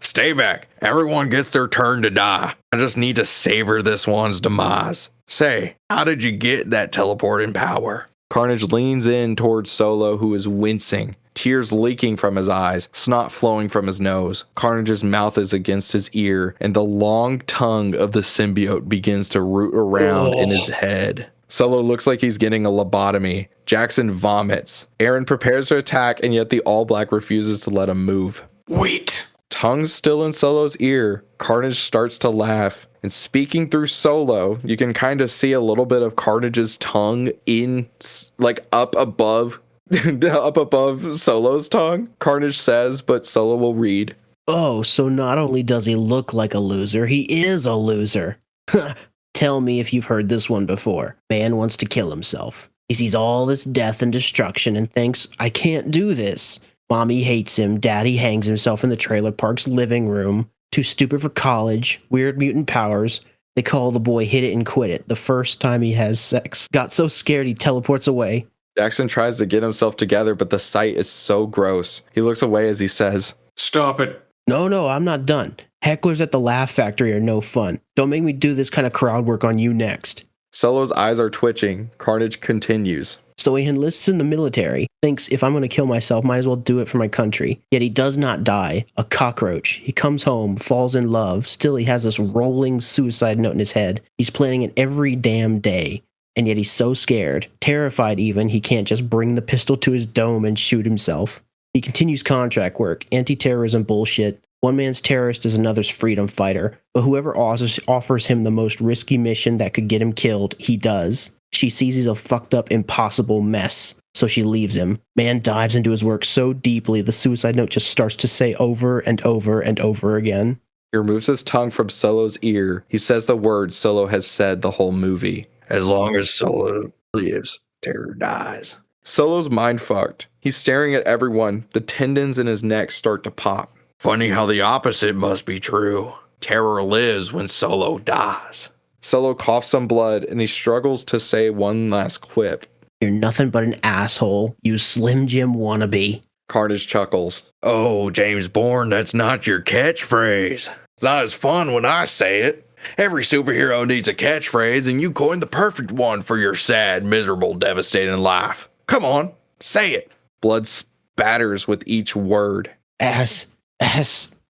Stay back. Everyone gets their turn to die. I just need to savor this one's demise. Say, how did you get that teleporting power? Carnage leans in towards Solo, who is wincing. Tears leaking from his eyes, snot flowing from his nose. Carnage's mouth is against his ear, and the long tongue of the symbiote begins to root around in his head. Solo looks like he's getting a lobotomy. Jackson vomits. Aaron prepares to attack, and yet the All-Black refuses to let him move. Wait. Tongue still in Solo's ear, Carnage starts to laugh. And speaking through Solo, you can kind of see a little bit of Carnage's tongue in, like, up above Solo's tongue. Carnage says, but Solo will read. Oh, so not only does he look like a loser, he is a loser. Tell me if you've heard this one before. Man wants to kill himself. He sees all this death and destruction and thinks, I can't do this. Mommy hates him. Daddy hangs himself in the trailer park's living room. Too stupid for college. Weird mutant powers. They call the boy Hit It and Quit It the first time he has sex. Got so scared he teleports away. Jackson tries to get himself together, but the sight is so gross. He looks away as he says, Stop it. No, I'm not done. Hecklers at the Laugh Factory are no fun. Don't make me do this kind of crowd work on you next. Solo's eyes are twitching. Carnage continues. So he enlists in the military, thinks if I'm going to kill myself, might as well do it for my country. Yet he does not die. A cockroach. He comes home, falls in love. Still, he has this rolling suicide note in his head. He's planning it every damn day. And yet he's so scared, terrified even, he can't just bring the pistol to his dome and shoot himself. He continues contract work, anti-terrorism bullshit. One man's terrorist is another's freedom fighter. But whoever offers him the most risky mission that could get him killed, he does. She sees he's a fucked up, impossible mess, so she leaves him. Man dives into his work so deeply, the suicide note just starts to say over and over and over again. He removes his tongue from Solo's ear. He says the words Solo has said the whole movie. As long as Solo lives, terror dies. Solo's mind fucked. He's staring at everyone. The tendons in his neck start to pop. Funny how the opposite must be true. Terror lives when Solo dies. Solo coughs some blood, and he struggles to say one last quip. You're nothing but an asshole, you Slim Jim wannabe. Carnage chuckles. Oh, James Bourne, that's not your catchphrase. It's not as fun when I say it. Every superhero needs a catchphrase, and you coined the perfect one for your sad, miserable, devastating life. Come on, say it. Blood spatters with each word. As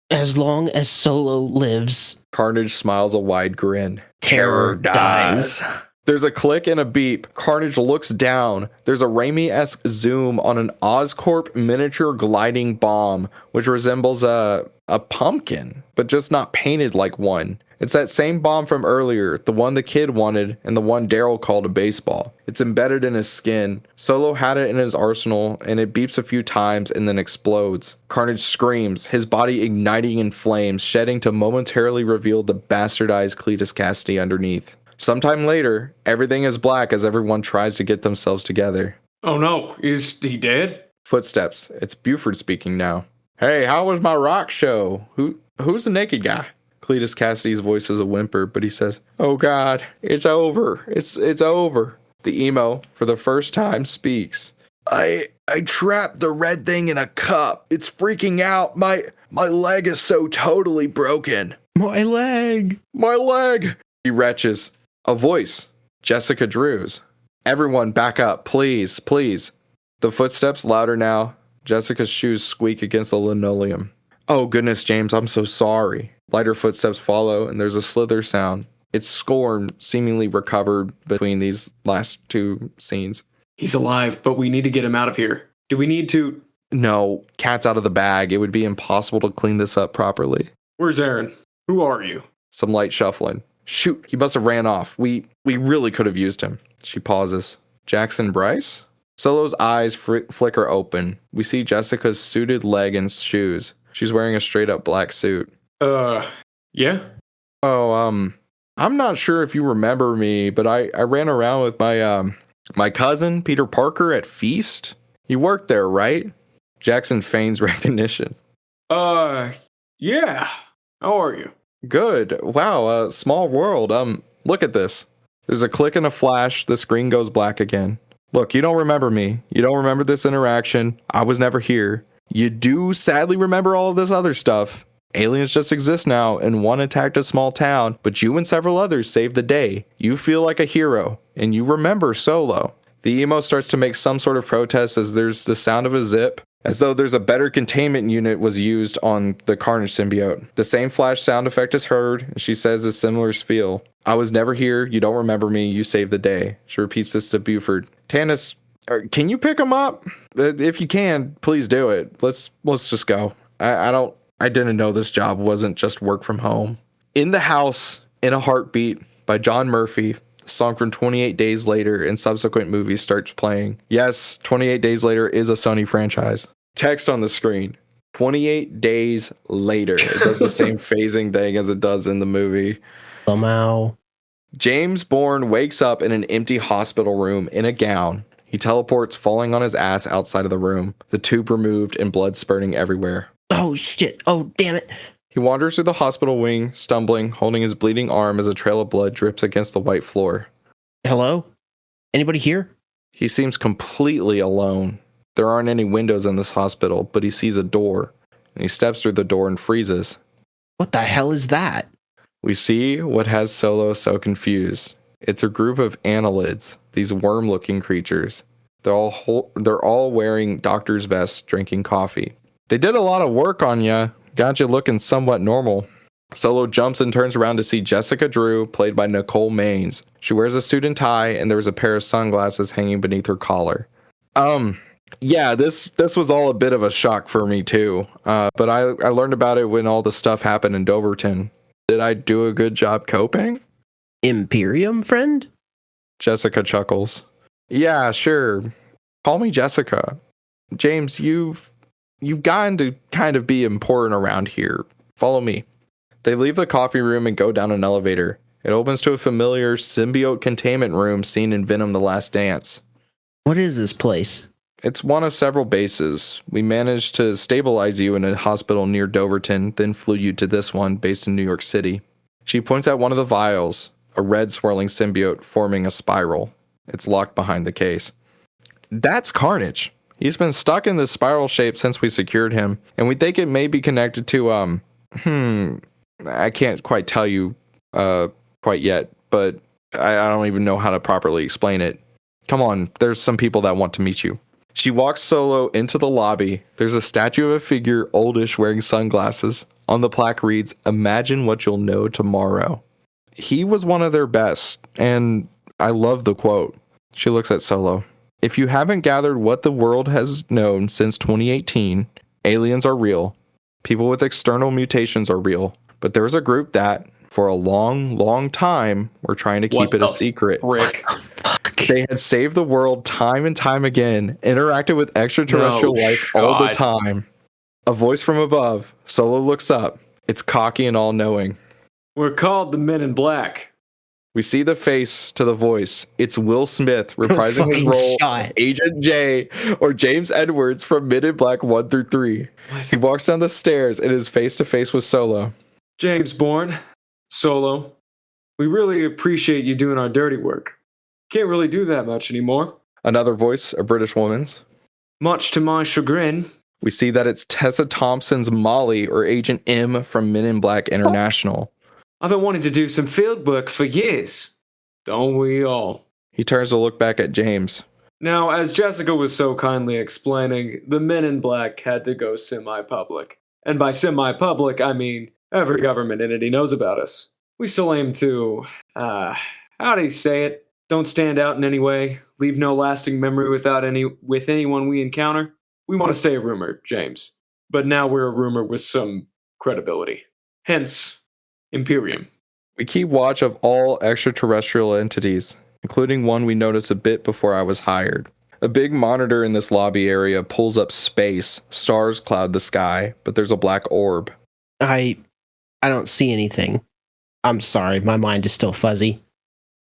long as Solo lives. Carnage smiles a wide grin. Terror dies. There's a click and a beep. Carnage looks down. There's a Raimi-esque zoom on an Oscorp miniature gliding bomb, which resembles a pumpkin, but just not painted like one. It's that same bomb from earlier, the one the kid wanted and the one Daryl called a baseball. It's embedded in his skin. Solo had it in his arsenal, and it beeps a few times and then explodes. Carnage screams, his body igniting in flames, shedding to momentarily reveal the bastardized Cletus Cassidy underneath. Sometime later, everything is black as everyone tries to get themselves together. Oh no, is he dead? Footsteps. It's Buford speaking now. Hey, how was my rock show? Who's the naked guy? Cletus Cassidy's voice is a whimper, but he says, "Oh God, it's over. It's over." The emo, for the first time, speaks. I trapped the red thing in a cup. It's freaking out. My leg is so totally broken. My leg. My leg. He retches. A voice. Jessica Drew's. Everyone back up, please, please. The footsteps louder now. Jessica's shoes squeak against the linoleum. Oh goodness, James, I'm so sorry. Lighter footsteps follow, and there's a slither sound. It's scorn seemingly recovered between these last two scenes. He's alive, but we need to get him out of here. Do we need to? No, cat's out of the bag. It would be impossible to clean this up properly. Where's Aaron? Who are you? Some light shuffling. Shoot, he must have ran off. We really could have used him. She pauses. Jackson Bryce? Solo's eyes flicker open. We see Jessica's suited leg and shoes. She's wearing a straight up black suit. Yeah? Oh, I'm not sure if you remember me, but I ran around with my cousin, Peter Parker, at Feast. You worked there, right? Jackson feigns recognition. Yeah. How are you? Good. Wow, small world. Look at this. There's a click and a flash. The screen goes black again. Look, you don't remember me. You don't remember this interaction. I was never here. You do sadly remember all of this other stuff. Aliens just exist now, and one attacked a small town, but you and several others saved the day. You feel like a hero, and you remember Solo. The emo starts to make some sort of protest as there's the sound of a zip, as though there's a better containment unit was used on the Carnage symbiote. The same flash sound effect is heard, and she says a similar spiel. I was never here, you don't remember me, you saved the day. She repeats this to Buford. Tanis, can you pick him up? If you can, please do it. Let's just go. I didn't know this job wasn't just work from home. In the House, in a Heartbeat by John Murphy, a song from 28 Days Later and subsequent movies starts playing. Yes, 28 Days Later is a Sony franchise. Text on the screen. 28 Days Later. It does the same phasing thing as it does in the movie. Somehow. James Bourne wakes up in an empty hospital room in a gown. He teleports, falling on his ass outside of the room, the tube removed and blood spurting everywhere. Oh, shit. Oh, damn it. He wanders through the hospital wing, stumbling, holding his bleeding arm as a trail of blood drips against the white floor. Hello? Anybody here? He seems completely alone. There aren't any windows in this hospital, but he sees a door, and he steps through the door and freezes. What the hell is that? We see what has Solo so confused. It's a group of annelids, these worm-looking creatures. They're all wearing doctor's vests, drinking coffee. They did a lot of work on ya. Got you looking somewhat normal. Solo jumps and turns around to see Jessica Drew, played by Nicole Maines. She wears a suit and tie, and there's a pair of sunglasses hanging beneath her collar. Yeah, this was all a bit of a shock for me too. But I learned about it when all the stuff happened in Doverton. Did I do a good job coping? Imperium, friend? Jessica chuckles. Yeah, sure. Call me Jessica. James, you've gotten to kind of be important around here. Follow me. They leave the coffee room and go down an elevator. It opens to a familiar symbiote containment room seen in Venom: The Last Dance. What is this place? It's one of several bases. We managed to stabilize you in a hospital near Doverton, then flew you to this one based in New York City. She points at one of the vials, a red swirling symbiote forming a spiral. It's locked behind the case. That's Carnage. He's been stuck in this spiral shape since we secured him, and we think it may be connected to, I can't quite tell you, quite yet, but I don't even know how to properly explain it. Come on, there's some people that want to meet you. She walks Solo into the lobby. There's a statue of a figure, oldish, wearing sunglasses. On the plaque reads, "Imagine what you'll know tomorrow." He was one of their best, and I love the quote. She looks at Solo. If you haven't gathered what the world has known since 2018, aliens are real. People with external mutations are real. But there's a group that, for a long, long time, were trying to keep it a secret. Rick. They had saved the world time and time again, interacted with extraterrestrial life all the time. A voice from above. Solo looks up. It's cocky and all-knowing. We're called the Men in Black. We see the face to the voice. It's Will Smith reprising his role as Agent J or James Edwards from Men in Black 1 through 3. He walks down the stairs and is face to face with Solo. James Bourne, Solo, we really appreciate you doing our dirty work. Can't really do that much anymore. Another voice, a British woman's. Much to my chagrin. We see that it's Tessa Thompson's Molly or Agent M from Men in Black International. I've been wanting to do some field work for years. Don't we all? He turns to look back at James. Now, as Jessica was so kindly explaining, the Men in Black had to go semi-public. And by semi-public, I mean every government entity knows about us. We still aim to, how do you say it? Don't stand out in any way, leave no lasting memory with anyone we encounter. We want to stay a rumor, James. But now we're a rumor with some credibility. Hence, Imperium. We keep watch of all extraterrestrial entities, including one we noticed a bit before I was hired. A big monitor in this lobby area pulls up space. Stars cloud the sky, but there's a black orb. I don't see anything. I'm sorry, my mind is still fuzzy.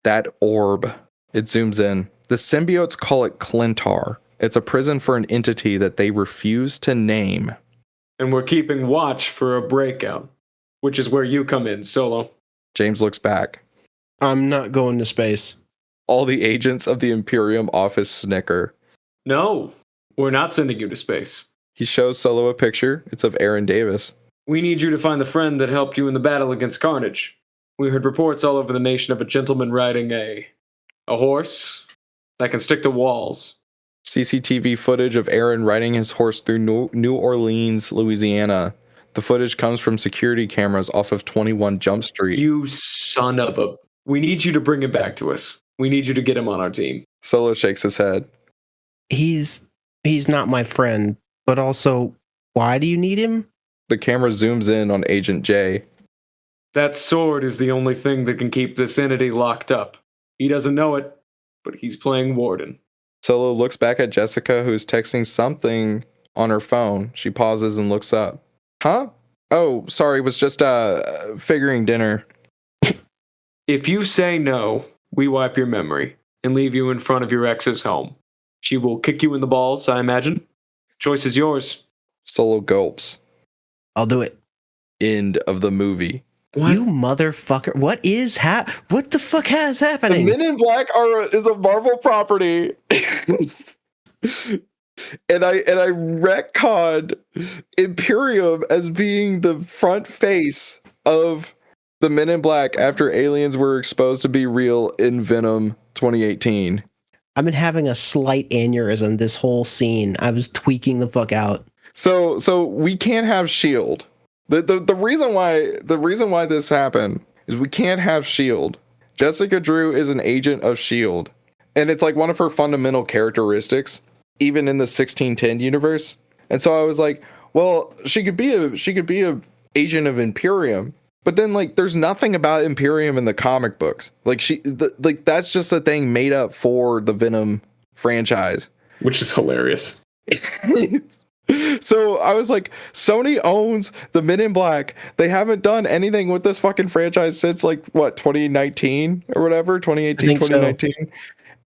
That orb. It zooms in. The symbiotes call it Clintar. It's a prison for an entity that they refuse to name. And we're keeping watch for a breakout, which is where you come in, Solo. James looks back. I'm not going to space. All the agents of the Imperium office snicker. No, we're not sending you to space. He shows Solo a picture. It's of Aaron Davis. We need you to find the friend that helped you in the battle against Carnage. We heard reports all over the nation of a gentleman riding a horse that can stick to walls. CCTV footage of Aaron riding his horse through New Orleans, Louisiana. The footage comes from security cameras off of 21 Jump Street. You son of a... We need you to bring him back to us. We need you to get him on our team. Solo shakes his head. He's not my friend, but also, why do you need him? The camera zooms in on Agent J. That sword is the only thing that can keep this entity locked up. He doesn't know it, but he's playing Warden. Solo looks back at Jessica, who's texting something on her phone. She pauses and looks up. Huh? Oh, sorry, was just figuring dinner. If you say no, we wipe your memory and leave you in front of your ex's home. She will kick you in the balls, I imagine. Choice is yours. Solo gulps. I'll do it. End of the movie. What? You motherfucker. What the fuck is happening? The Men in Black is a Marvel property. And I retconned Imperium as being the front face of the Men in Black after aliens were exposed to be real in Venom 2018. I've been having a slight aneurysm this whole scene. I was tweaking the fuck out. So we can't have S.H.I.E.L.D. The reason why this happened is we can't have S.H.I.E.L.D. Jessica Drew is an agent of S.H.I.E.L.D. And it's like one of her fundamental characteristics, even in the 1610 universe. And so I was like, well, she could be a agent of Imperium, but then like there's nothing about Imperium in the comic books. Like that's just a thing made up for the Venom franchise, which is hilarious. So I was like, Sony owns the Men in Black. They haven't done anything with this fucking franchise since like what, 2019 or whatever, 2018, 2019.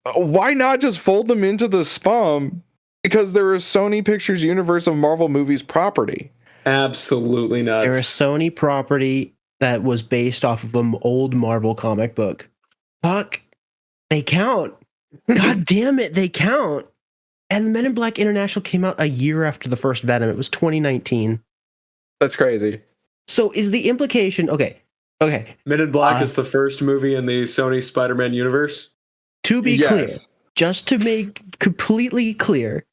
So. Why not just fold them into the SPUM? Because they're a Sony Pictures Universe of Marvel movies property. Absolutely nuts. They're a Sony property that was based off of an old Marvel comic book. Fuck. They count. God damn it, they count. And Men in Black International came out a year after the first Venom. It was 2019. That's crazy. So is the implication... Okay. Men in Black is the first movie in the Sony Spider-Man universe? To be clear, just to make completely clear,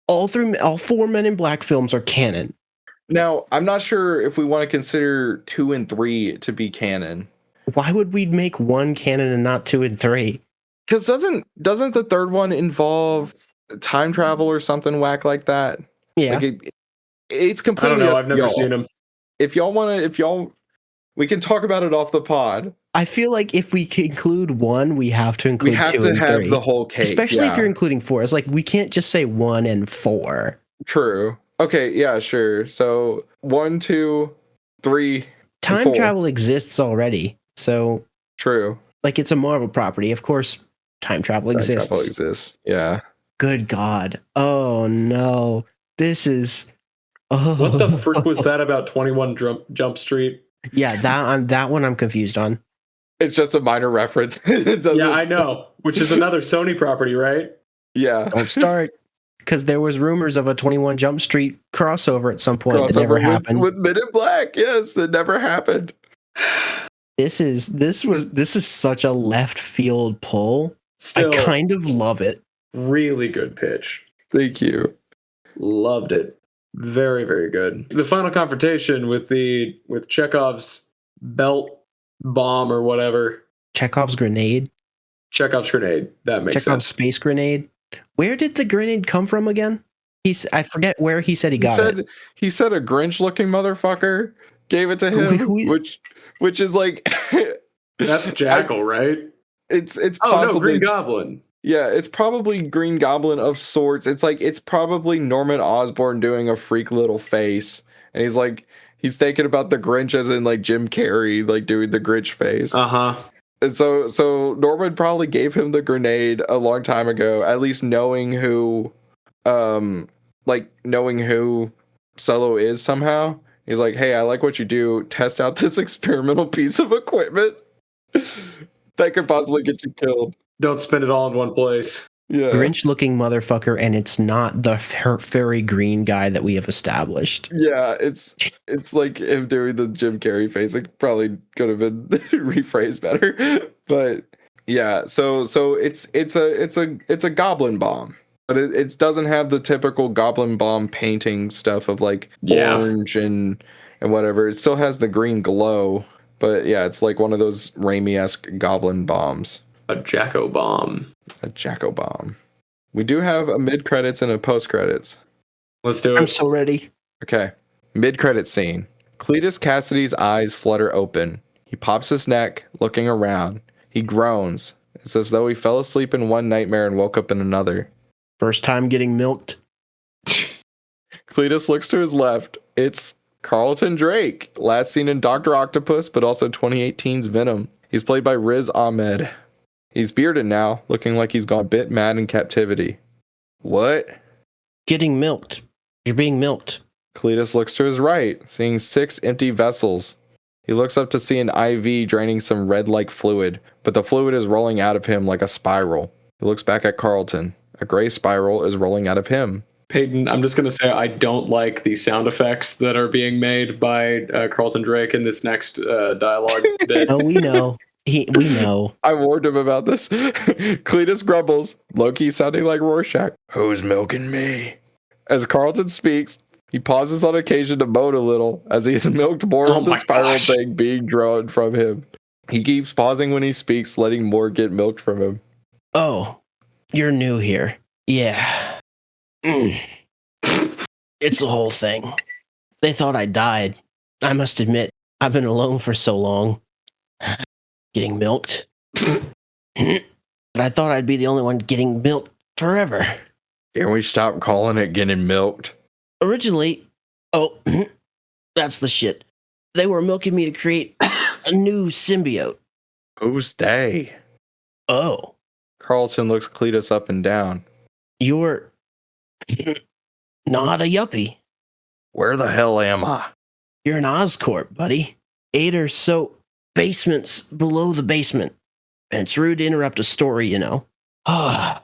all four Men in Black films are canon. Now, I'm not sure if we want to consider 2 and 3 to be canon. Why would we make 1 canon and not 2 and 3? Because doesn't the third one involve time travel or something whack like that? Yeah. Like it's I completely. don't know. up I've to never y'all. seen him. If y'all, we can talk about it off the pod. I feel like if we include one, we have to We include have 2 to and have 3. the whole cake, Especially if yeah. you're including 4. It's like we can't just say 1 and 4. True. Okay, yeah, sure. So 1, 2, 3, and Time 4. travel exists already. So True. like it's a Marvel property. Of course, time travel Time exists. travel exists. Yeah. Good God. Oh no. This is What the frick was that about 21 Jump Street? Yeah, that one I'm confused on. It's just a minor reference. It doesn't. Yeah, I know. Which is another Sony property, right? Yeah. Don't start. Because there was rumors of a 21 Jump Street crossover at some point that never Crossover happened. with Men in Black. Yes, it never happened. This is such a left field pull. Still, I kind of love it. really good pitch. Thank you. Loved it. Very, very good. The final confrontation with Chekhov's belt bomb or whatever. Chekhov's grenade. Chekhov's grenade. That makes Chekhov's sense. space grenade. Where did the grenade come from again? I forget where he said he got it. He said a Grinch-looking motherfucker gave it to him, which is like That's Jackal, right? It's Oh possibly no, Green Goblin. Yeah, it's probably Green Goblin of sorts. It's probably Norman Osborn doing a freak little face, and he's thinking about the Grinch as in like Jim Carrey, like doing the Grinch face. And so Norman probably gave him the grenade a long time ago, at least knowing who Solo is somehow. He's like, hey, I like what you do. Test out this experimental piece of equipment that could possibly get you killed. Don't spend it all in one place. Yeah. Grinch looking motherfucker, and it's not the furry green guy that we have established. Yeah, it's like him doing the Jim Carrey face. It probably could have been rephrased better. But yeah, so it's a goblin bomb. But it doesn't have the typical goblin bomb painting stuff of like orange and whatever. It still has the green glow. But yeah, it's like one of those Raimi-esque goblin bombs. A Jacko bomb. A Jacko bomb. We do have a mid-credits and a post-credits. Let's do it. I'm so ready. Okay. Mid-credit scene. Cletus Cassidy's eyes flutter open. He pops his neck, looking around. He groans. It's as though he fell asleep in one nightmare and woke up in another. First time getting milked. Cletus looks to his left. It's Carlton Drake, last seen in Dr. Octopus, but also 2018's Venom. He's played by Riz Ahmed. He's bearded now, looking like he's gone a bit mad in captivity. What? Getting milked. You're being milked. Cletus looks to his right, seeing 6 empty vessels. He looks up to see an IV draining some red-like fluid, but the fluid is rolling out of him like a spiral. He looks back at Carlton. A gray spiral is rolling out of him. Peyton, I'm just going to say I don't like the sound effects that are being made by Carlton Drake in this next dialogue bit. Oh, we know. We know. I warned him about this. Cletus grumbles, Loki sounding like Rorschach. Who's milking me? As Carlton speaks, he pauses on occasion to moan a little as he is milked more of the spiral thing being drawn from him. He keeps pausing when he speaks, letting more get milked from him. Oh, you're new here. Yeah. It's the whole thing. They thought I died. I must admit, I've been alone for so long. Getting milked. But I thought I'd be the only one getting milked forever. Can we stop calling it getting milked? Originally, that's the shit. They were milking me to create a new symbiote. Who's they? Oh. Carlton looks Cletus up and down. You're not a yuppie. Where the hell am I? You're an Oscorp, buddy. 8 or so basements below the basement. And it's rude to interrupt a story, you know. I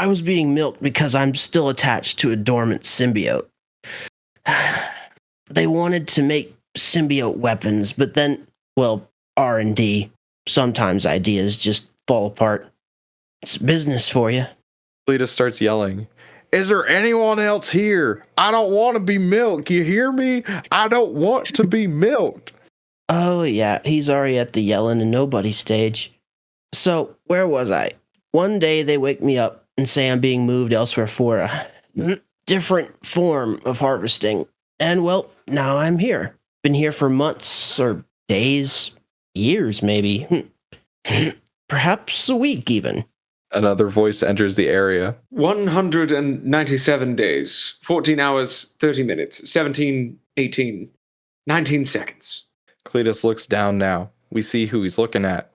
was being milked because I'm still attached to a dormant symbiote. They wanted to make symbiote weapons, but then, well, R&D. Sometimes ideas just fall apart. It's business for you. Cletus starts yelling. Is there anyone else here? I don't want to be milked. You hear me? I don't want to be milked. Oh, yeah, he's already at the yelling and nobody stage. So, where was I? One day they wake me up and say I'm being moved elsewhere for a different form of harvesting. And well, now I'm here. Been here for months or days, years maybe. Perhaps a week even. Another voice enters the area. 197 days, 14 hours, 30 minutes, 17, 18, 19 seconds. Cletus looks down now. We see who he's looking at.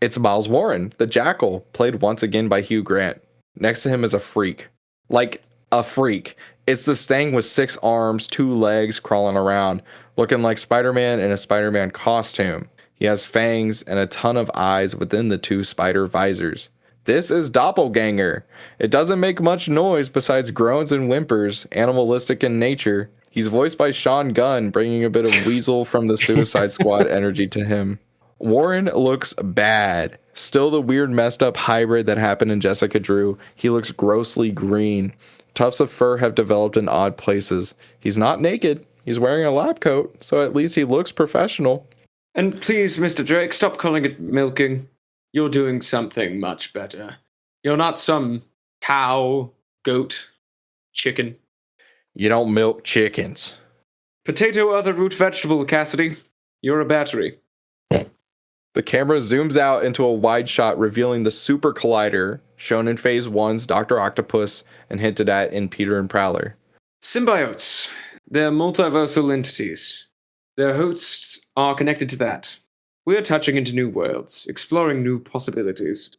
It's Miles Warren, the Jackal, played once again by Hugh Grant. Next to him is a freak. Like, a freak. It's this thing with 6 arms, 2 legs crawling around, looking like Spider-Man in a Spider-Man costume. He has fangs and a ton of eyes within the 2 spider visors. This is Doppelganger. It doesn't make much noise besides groans and whimpers, animalistic in nature. He's voiced by Sean Gunn, bringing a bit of Weasel from the Suicide Squad energy to him. Warren looks bad. Still the weird messed up hybrid that happened in Jessica Drew. He looks grossly green. Tufts of fur have developed in odd places. He's not naked. He's wearing a lab coat, so at least he looks professional. And please, Mr. Drake, stop calling it milking. You're doing something much better. You're not some cow, goat, chicken. You don't milk chickens. Potato, other root vegetable, Cassidy. You're a battery. The camera zooms out into a wide shot revealing the Super Collider, shown in Phase 1's Dr. Octopus and hinted at in Peter and Prowler. Symbiotes. They're multiversal entities. Their hosts are connected to that. We are touching into new worlds, exploring new possibilities.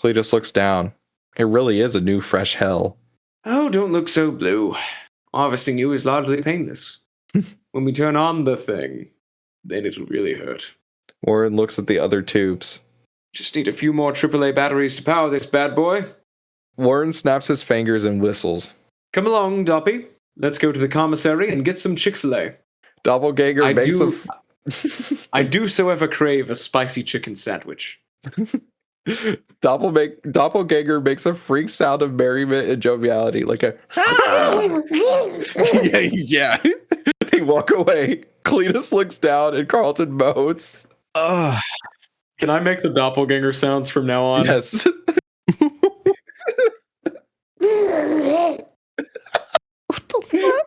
Cletus looks down. It really is a new fresh hell. Oh, don't look so blue. Harvesting you is largely painless. When we turn on the thing, then it'll really hurt. Warren looks at the other tubes. Just need a few more AAA batteries to power this bad boy. Warren snaps his fingers and whistles. Come along, Doppy. Let's go to the commissary and get some Chick-fil-A. Doppelganger makes I do so ever crave a spicy chicken sandwich. Doppelganger makes a freak sound of merriment and joviality, like a yeah. They walk away. Cletus looks down and Carlton moans. Can I make the doppelganger sounds from now on? Yes. What the fuck?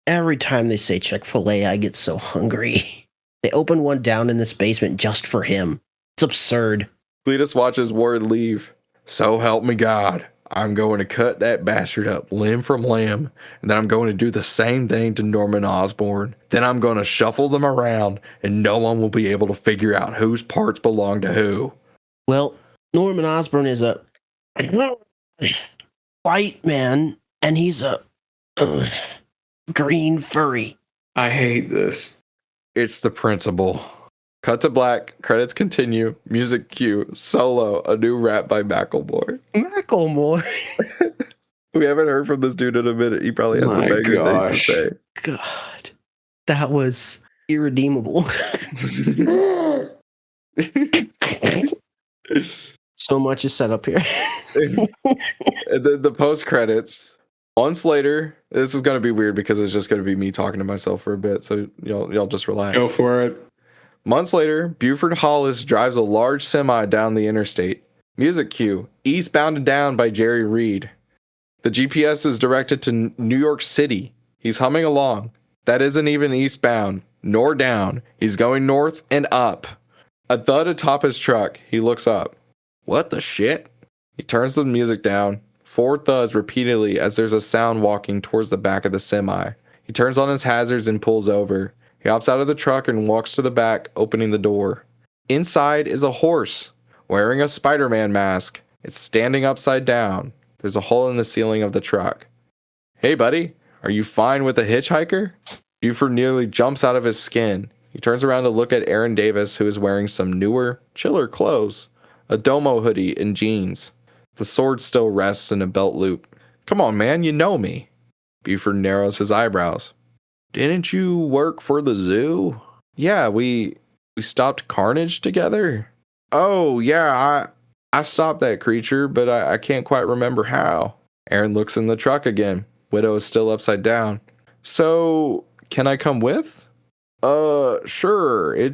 Every time they say Chick-fil-A, I get so hungry. They open one down in this basement just for him. It's absurd. Cletus watches Warren leave. So help me God. I'm going to cut that bastard up limb from limb, and then I'm going to do the same thing to Norman Osborn. Then I'm going to shuffle them around, and no one will be able to figure out whose parts belong to who. Well, Norman Osborn is a white man, and he's a green furry. I hate this. It's the principle. Cut to black, credits continue, music cue, solo, a new rap by Macklemore. Macklemore? We haven't heard from this dude in a minute. He probably has some banging things to say. God, that was irredeemable. So much is set up here. And then the post credits. Months later, this is going to be weird because it's just going to be me talking to myself for a bit, so y'all just relax. Go for it. Months later, Buford Hollis drives a large semi down the interstate. Music cue, Eastbound and Down by Jerry Reed. The GPS is directed to New York City. He's humming along. That isn't even eastbound, nor down. He's going north and up. A thud atop his truck. He looks up. What the shit? He turns the music down. 4 thuds repeatedly as there's a sound walking towards the back of the semi. He turns on his hazards and pulls over. He hops out of the truck and walks to the back, opening the door. Inside is a horse, wearing a Spider-Man mask. It's standing upside down. There's a hole in the ceiling of the truck. Hey, buddy, are you fine with a hitchhiker? Buford nearly jumps out of his skin. He turns around to look at Aaron Davis, who is wearing some newer, chiller clothes. A domo hoodie and jeans. The sword still rests in a belt loop. Come on, man, you know me. Buford narrows his eyebrows. Didn't you work for the zoo? Yeah, we stopped Carnage together. Oh, yeah, I stopped that creature, but I can't quite remember how. Aaron looks in the truck again. Widow is still upside down. So, can I come with? Sure.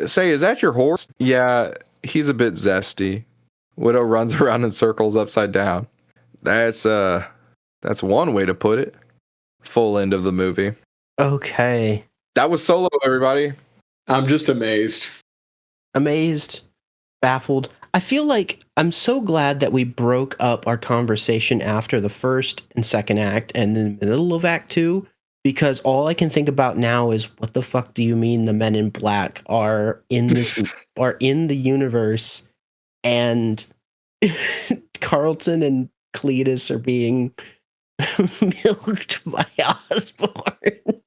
Say, is that your horse? Yeah, he's a bit zesty. Widow runs around in circles upside down. That's one way to put it. Full end of the movie. Okay. That was Solo, everybody. I'm just amazed. Amazed, baffled. I feel like I'm so glad that we broke up our conversation after the first and second act and in the middle of Act 2, because all I can think about now is what the fuck do you mean the Men in Black are in this are in the universe, and Carlton and Cletus are being milked by Osborn.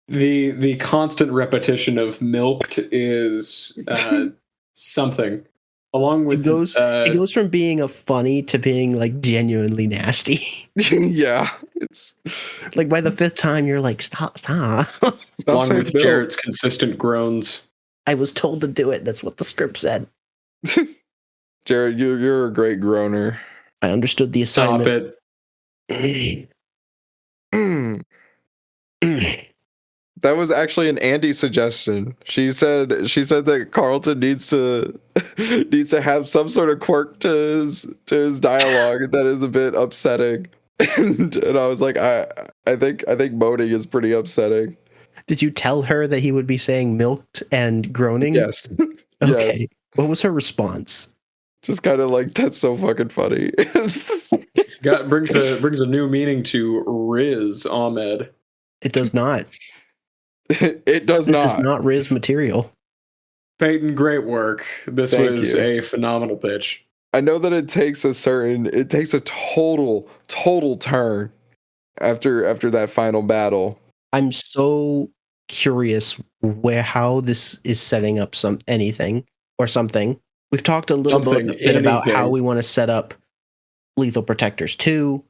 The constant repetition of milked is something. Along with it goes from being a funny to being like genuinely nasty. Yeah, it's like by the fifth time you're like stop. Along with Jarrett's consistent groans. I was told to do it. That's what the script said. Jarrett, you're a great groaner. I understood the assignment. Stop it. That was actually an Andy suggestion. She said that Carlton needs to have some sort of quirk to his dialogue that is a bit upsetting. And I was like, I think moaning is pretty upsetting. Did you tell her that he would be saying milked and groaning? Yes. Okay. Yes. What was her response? Just kind of like, that's so fucking funny. brings a new meaning to Riz Ahmed. It does not. It does this not. This is not Riz material. Peyton, great work. This Thank was you. a phenomenal pitch. I know that it takes a total turn after that final battle. I'm so curious how this is setting up anything. We've talked a little bit about how we want to set up Lethal Protectors 2,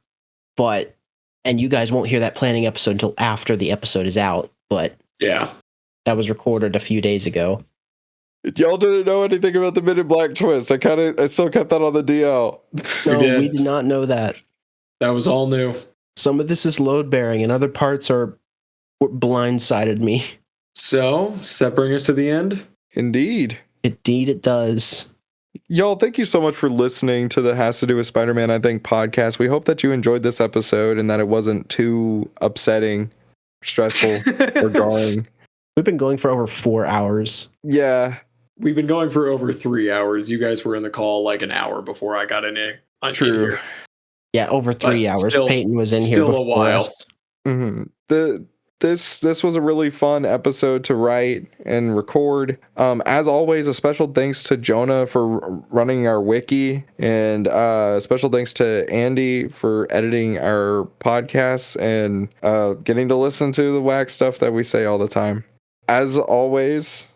and you guys won't hear that planning episode until after the episode is out, but yeah, that was recorded a few days ago. Y'all didn't know anything about the Men in Black twist. I still kept that on the DL. No, we did not know that. That was all new. Some of this is load bearing, and other parts are blindsided me. So, does that bring us to the end? Indeed, it does. Y'all, thank you so much for listening to the Has to Do with Spider-Man, I Think podcast. We hope that you enjoyed this episode and that it wasn't too upsetting, stressful, or jarring. We've been going for over 4 hours. Yeah. We've been going for over 3 hours. You guys were in the call like an hour before I got in here. True. Yeah, over 3 hours. Peyton was in here still before a while. us. Mm-hmm. This was a really fun episode to write and record. As always, a special thanks to Jonah for running our wiki, and special thanks to Andy for editing our podcasts and getting to listen to the whack stuff that we say all the time. As always,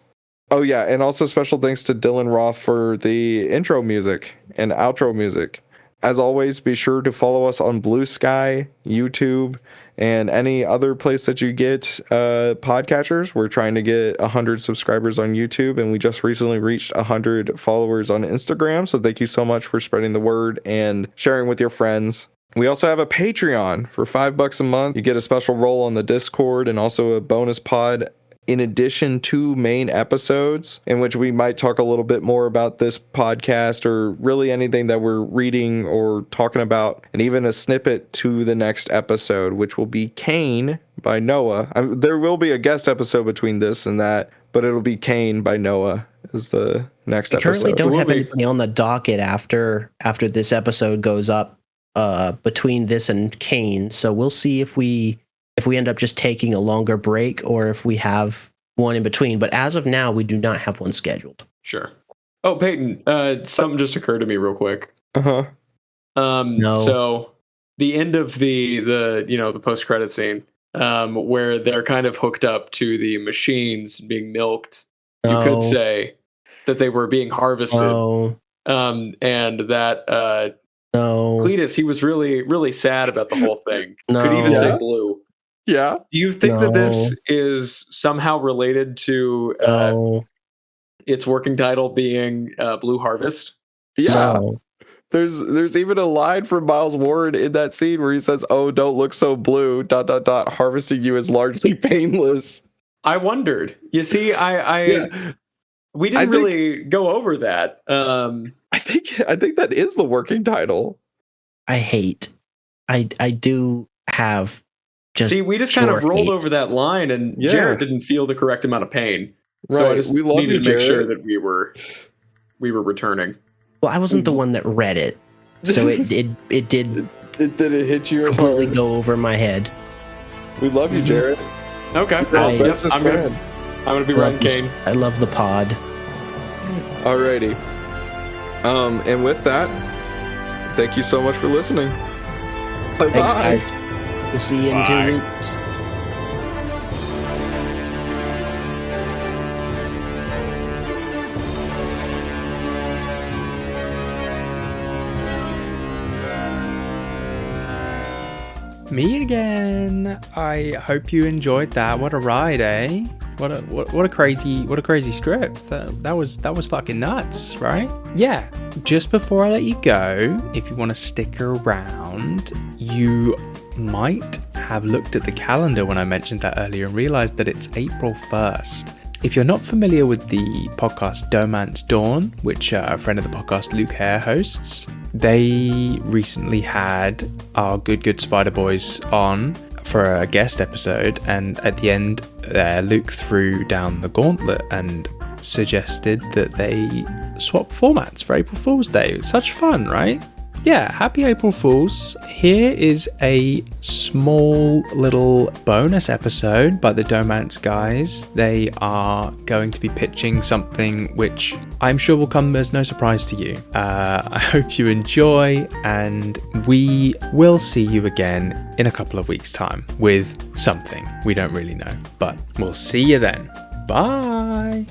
oh yeah, and also special thanks to Dylan Roth for the intro music and outro music. As always, be sure to follow us on Blue Sky, YouTube, and any other place that you get podcatchers. We're trying to get 100 subscribers on YouTube, and we just recently reached 100 followers on Instagram. So thank you so much for spreading the word and sharing with your friends. We also have a Patreon for $5 a month. You get a special role on the Discord and also a bonus pod in addition to main episodes, in which we might talk a little bit more about this podcast or really anything that we're reading or talking about, and even a snippet to the next episode, which will be Kane by Noah. There will be a guest episode between this and that, but it'll be Kane by Noah is the next episode. Currently don't have anything on the docket after this episode goes up between this and Kane, so we'll see if we end up just taking a longer break or if we have one in between. But as of now, we do not have one scheduled. Sure. Oh, Peyton, something just occurred to me real quick. Uh-huh. No. So the end of the post-credit scene, where they're kind of hooked up to the machines being milked, you could say that they were being harvested. And that Cletus, he was really, really sad about the whole thing. Could even say blue. Yeah. Do you think that this is somehow related to its working title being Blue Harvest? Yeah. No. There's even a line from Miles Warren in that scene where he says, "Oh, don't look so blue, ... harvesting you is largely painless." I wondered. You see, We didn't really go over that. I think that is the working title. I do have just. See, we just kind of rolled hate. over that line, and Jarrett didn't feel the correct amount of pain. Right. So I just We love needed you, to make sure Jarrett. that we were returning. Well, I wasn't the one that read it, so it did It didn't hit you as completely hard. go over my head. We love you, Jarrett. Okay. I- Bestest I'm friend. gonna be I love riding this- Kane. I love the pod. Alrighty. And with that, thank you so much for listening. Bye-bye. Thanks, guys. We'll see you in Bye. 2 weeks. Me again. I hope you enjoyed that. What a ride, eh? What a crazy script. That was fucking nuts, right? Yeah. Just before I let you go, if you want to stick around, you might have looked at the calendar when I mentioned that earlier and realized that it's April 1st. If you're not familiar with the podcast Domance Dawn, which a friend of the podcast Luke Hare hosts, they recently had our Good Spider Boys on for a guest episode, and at the end Luke threw down the gauntlet and suggested that they swap formats for April Fool's Day. It's such fun, right? Yeah, happy April Fools. Here is a small little bonus episode by the Domance guys. They are going to be pitching something which I'm sure will come as no surprise to you. I hope you enjoy, and we will see you again in a couple of weeks' time with something. We don't really know, but we'll see you then. Bye!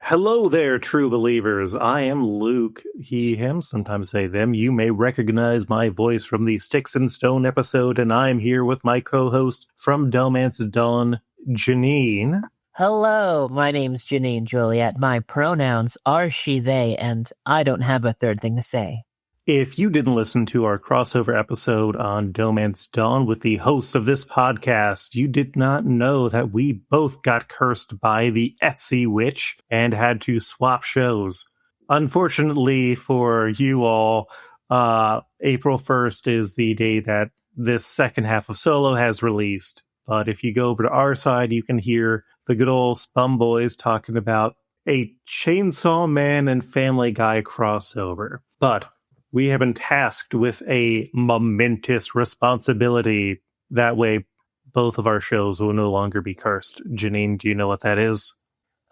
Hello there, true believers. I am Luke, he, him, sometimes say them. You may recognize my voice from the Sticks and Stone episode, and I'm here with my co-host from Domance Dawn, Janine. Hello, my name's Janine Joliet. My pronouns are she, they, and I don't have a third thing to say. If you didn't listen to our crossover episode on Domance Dawn with the hosts of this podcast, you did not know that we both got cursed by the Etsy witch and had to swap shows. Unfortunately for you all, April 1st is the day that this second half of Solo has released. But if you go over to our side, you can hear the good old Spum Boys talking about a Chainsaw Man and Family Guy crossover. But we have been tasked with a momentous responsibility. That way, both of our shows will no longer be cursed. Janine, do you know what that is?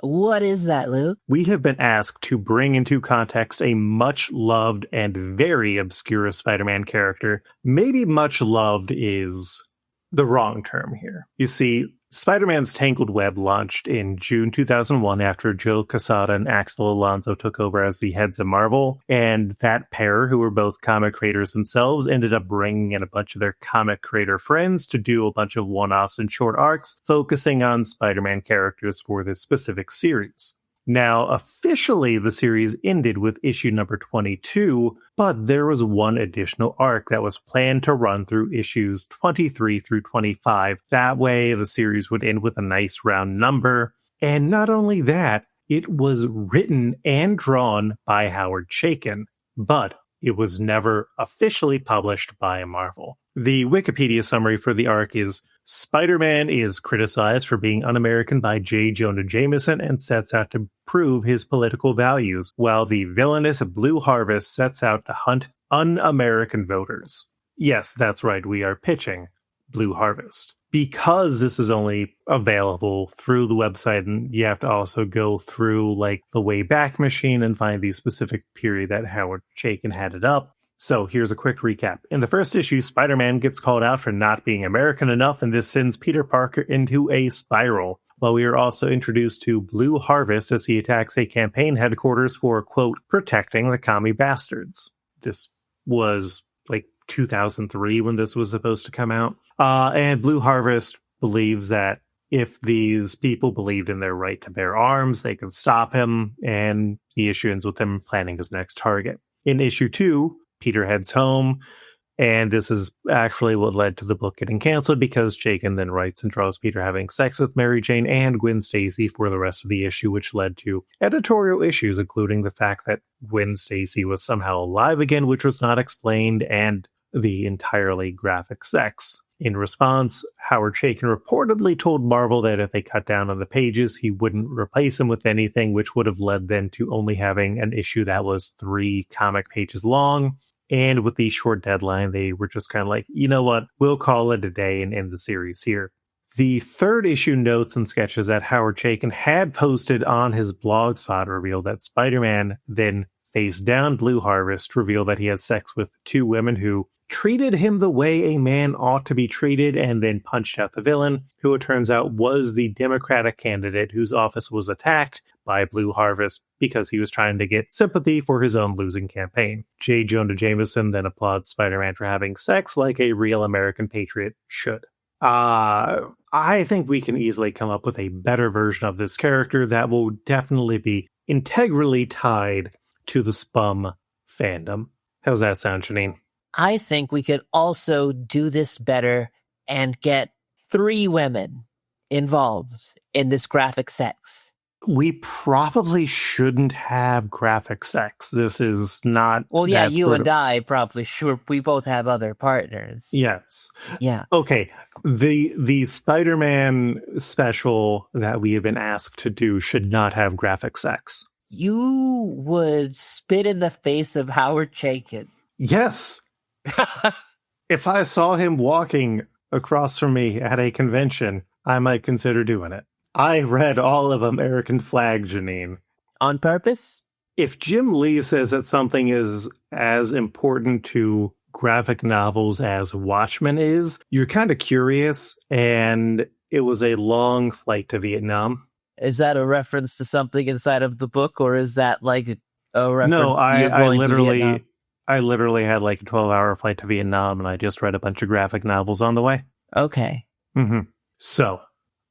What is that, Luke? We have been asked to bring into context a much-loved and very obscure Spider-Man character. Maybe much-loved is the wrong term here. You see, Spider-Man's Tangled Web launched in June 2001 after Joe Quesada and Axel Alonso took over as the heads of Marvel, and that pair, who were both comic creators themselves, ended up bringing in a bunch of their comic creator friends to do a bunch of one-offs and short arcs, focusing on Spider-Man characters for this specific series. Now, officially, the series ended with issue number 22, but there was one additional arc that was planned to run through issues 23 through 25. That way, the series would end with a nice round number. And not only that, it was written and drawn by Howard Chaykin, but it was never officially published by Marvel. The Wikipedia summary for the arc is, Spider-Man is criticized for being un-American by J. Jonah Jameson and sets out to prove his political values, while the villainous Blue Harvest sets out to hunt un-American voters. Yes, that's right, we are pitching Blue Harvest. Because this is only available through the website, and you have to also go through like the Wayback Machine and find the specific period that Howard Chaykin had it up. So here's a quick recap. In the first issue, Spider-Man gets called out for not being American enough, and this sends Peter Parker into a spiral. While we are also introduced to Blue Harvest as he attacks a campaign headquarters for, quote, protecting the commie bastards. This was like 2003 when this was supposed to come out. And Blue Harvest believes that if these people believed in their right to bear arms, they could stop him, and the issue ends with him planning his next target. In issue 2, Peter heads home And this is actually what led to the book getting canceled, because Chaykin then writes and draws Peter having sex with Mary Jane and Gwen Stacy for the rest of the issue, which led to editorial issues, including the fact that Gwen Stacy was somehow alive again, which was not explained, and the entirely graphic sex. In response, Howard Chaykin reportedly told Marvel that if they cut down on the pages, he wouldn't replace them with anything, which would have led then to only having an issue that was 3 comic pages long. And with the short deadline, they were just kind of like, you know what, we'll call it a day and end the series here. The 3rd issue notes and sketches that Howard Chaykin had posted on his blog spot revealed that Spider-Man then face down Blue Harvest, revealed that he had sex with 2 women who treated him the way a man ought to be treated, and then punched out the villain, who it turns out was the Democratic candidate whose office was attacked by Blue Harvest because he was trying to get sympathy for his own losing campaign. J. Jonah Jameson then applauds Spider-Man for having sex like a real American patriot should. I think we can easily come up with a better version of this character that will definitely be integrally tied to the Spum fandom. How's that sound, Janine? I think we could also do this better and get 3 women involved in this graphic sex. We probably shouldn't have graphic sex. This is not... Well, yeah, you and I probably sure. We both have other partners. Yes. Yeah. Okay. The Spider-Man special that we have been asked to do should not have graphic sex. You would spit in the face of Howard Chaykin. Yes. If I saw him walking across from me at a convention, I might consider doing it. I read all of American Flag, Janine. On purpose? If Jim Lee says that something is as important to graphic novels as Watchmen is, you're kind of curious, and it was a long flight to Vietnam. Is that a reference to something inside of the book, or is that like a reference? No, I literally had like a 12-hour flight to Vietnam, and I just read a bunch of graphic novels on the way. Okay. Mm-hmm. So,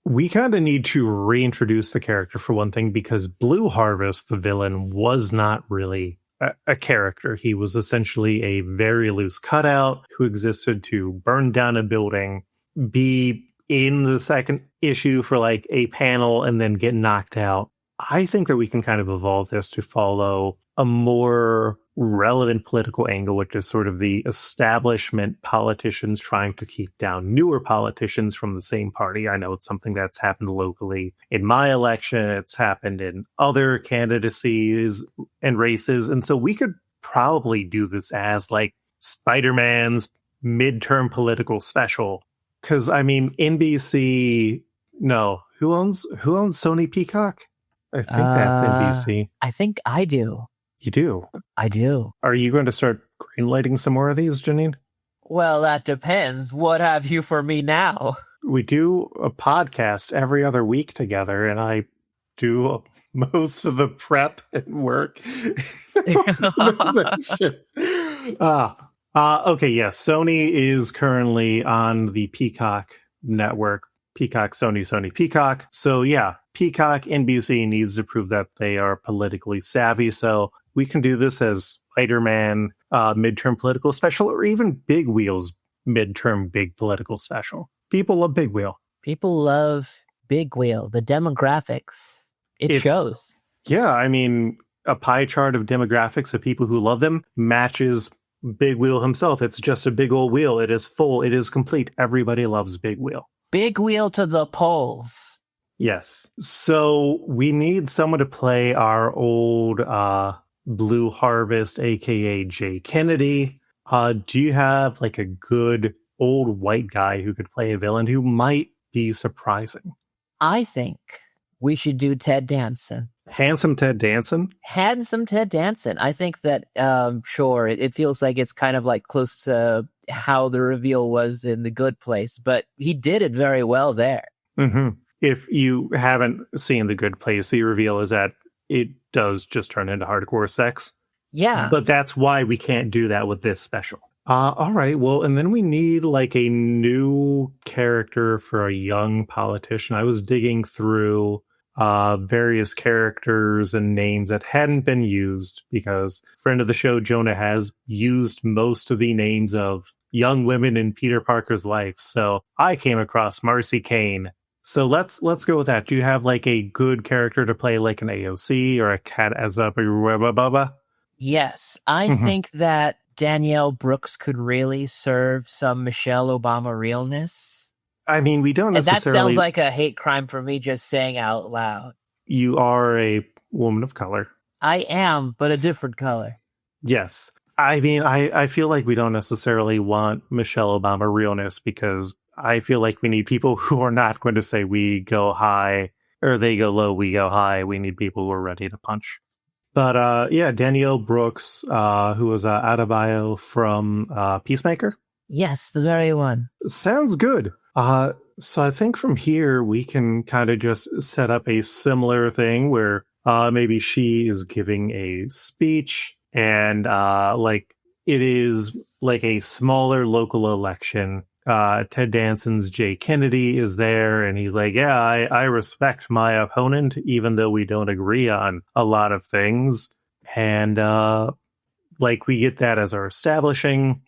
we kind of need to reintroduce the character for one thing, because Blue Harvest, the villain, was not really a character. He was essentially a very loose cutout who existed to burn down a building, be in the 2nd issue for like a panel, and then get knocked out. I think that we can kind of evolve this to follow a more relevant political angle, which is sort of the establishment politicians trying to keep down newer politicians from the same party. I know it's something that's happened locally in my election. It's happened in other candidacies and races. And so we could probably do this as like Spider-Man's midterm political special. Because, I mean, NBC... No. Who owns Sony Peacock? I think that's NBC. I think I do. You do? I do. Are you going to start greenlighting some more of these, Janine? Well, that depends. What have you for me now? We do a podcast every other week together, and I do most of the prep and work. Okay, yes. Sony is currently on the Peacock network. Peacock, Sony, Peacock. So yeah, Peacock, NBC needs to prove that they are politically savvy. So we can do this as Spider-Man midterm political special, or even Big Wheel's midterm big political special. People love Big Wheel. People love Big Wheel. The demographics. It shows. Yeah, I mean, a pie chart of demographics of people who love them matches Big Wheel himself. It's just a big old wheel. It is full. It is complete. Everybody loves Big Wheel. Big Wheel to the polls. Yes. So we need someone to play our old Blue Harvest, aka Jay Kennedy. Do you have like a good old white guy who could play a villain who might be surprising? I think we should do Ted Danson. Handsome Ted Danson? Handsome Ted Danson. I think that, sure, it feels like it's kind of like close to how the reveal was in The Good Place, but he did it very well there. Mm-hmm. If you haven't seen The Good Place, the reveal is that it does just turn into hardcore sex. Yeah. But that's why we can't do that with this special. All right, well, and then we need like a new character for a young politician. I was digging through various characters and names that hadn't been used, because friend of the show Jonah has used most of the names of young women in Peter Parker's life. So I came across Marcy Kane. So let's go with that. Do you have like a good character to play, like an AOC or a Cat as a blah? Yes, I think that Danielle Brooks could really serve some Michelle Obama realness. I mean, we don't necessarily... And that sounds like a hate crime for me just saying out loud. You are a woman of color. I am, but a different color. Yes. I mean, I feel like we don't necessarily want Michelle Obama realness, because I feel like we need people who are not going to say we go high or they go low, we go high. We need people who are ready to punch. But yeah, Danielle Brooks, who was Adebayo from Peacemaker. Yes, the very one. Sounds good. So I think from here we can kind of just set up a similar thing where maybe she is giving a speech, and like it is like a smaller local election. Ted Danson's Jay Kennedy is there, and he's like, yeah, I respect my opponent, even though we don't agree on a lot of things. And like we get that as our establishing.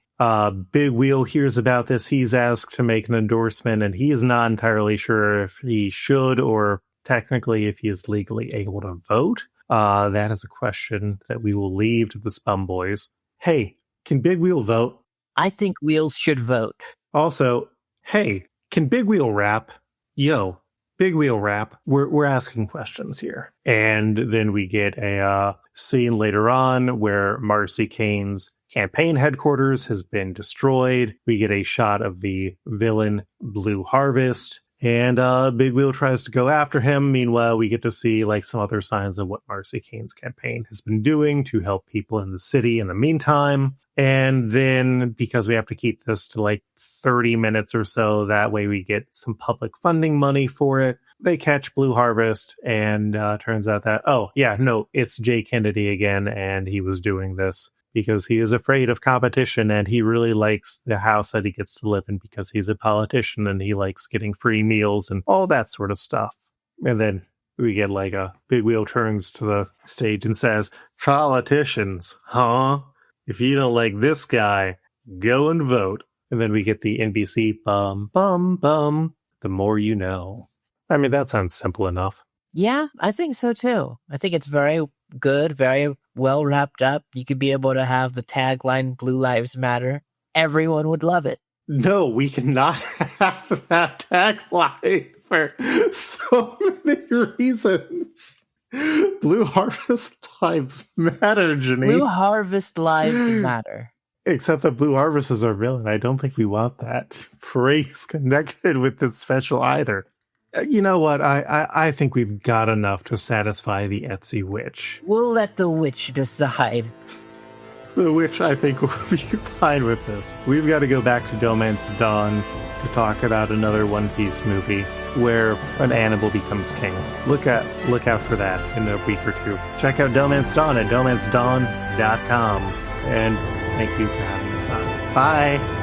Big Wheel hears about this. He's asked to make an endorsement, and he is not entirely sure if he should, or technically if he is legally able to vote. That is a question that we will leave to the Spum Boys. Hey, can Big Wheel vote? I think Wheels should vote. Also, hey, can Big Wheel rap? Yo, Big Wheel rap. We're asking questions here. And then we get a scene later on where Marcy Kane's campaign headquarters has been destroyed. We get a shot of the villain Blue Harvest, and Big Wheel tries to go after him. Meanwhile, we get to see like some other signs of what Marcy Kane's campaign has been doing to help people in the city in the meantime. And then, because we have to keep this to like 30 minutes or so, that way we get some public funding money for it, they catch Blue Harvest, and turns out that, oh yeah, no, it's Jay Kennedy again, and he was doing this because he is afraid of competition, and he really likes the house that he gets to live in because he's a politician, and he likes getting free meals and all that sort of stuff. And then we get like a Big Wheel turns to the stage and says, politicians, huh? If you don't like this guy, go and vote. And then we get the NBC bum, bum, bum, the more you know. I mean, that sounds simple enough. Yeah, I think so too. I think it's very good, very well wrapped up. You could be able to have the tagline Blue Lives Matter. Everyone would love it. No, we cannot have that tagline for so many reasons. Blue Harvest Lives Matter, Janine. Blue Harvest Lives Matter. Except that Blue Harvest is our villain. I don't think we want that phrase connected with this special either. You know what? I think we've got enough to satisfy the Etsy witch. We'll let the witch decide. The witch, I think, will be fine with this. We've got to go back to Domance Dawn to talk about another One Piece movie where an animal becomes king. Look out for that in a week or two. Check out Domance Dawn at domancedawn.com. And thank you for having us on. Bye!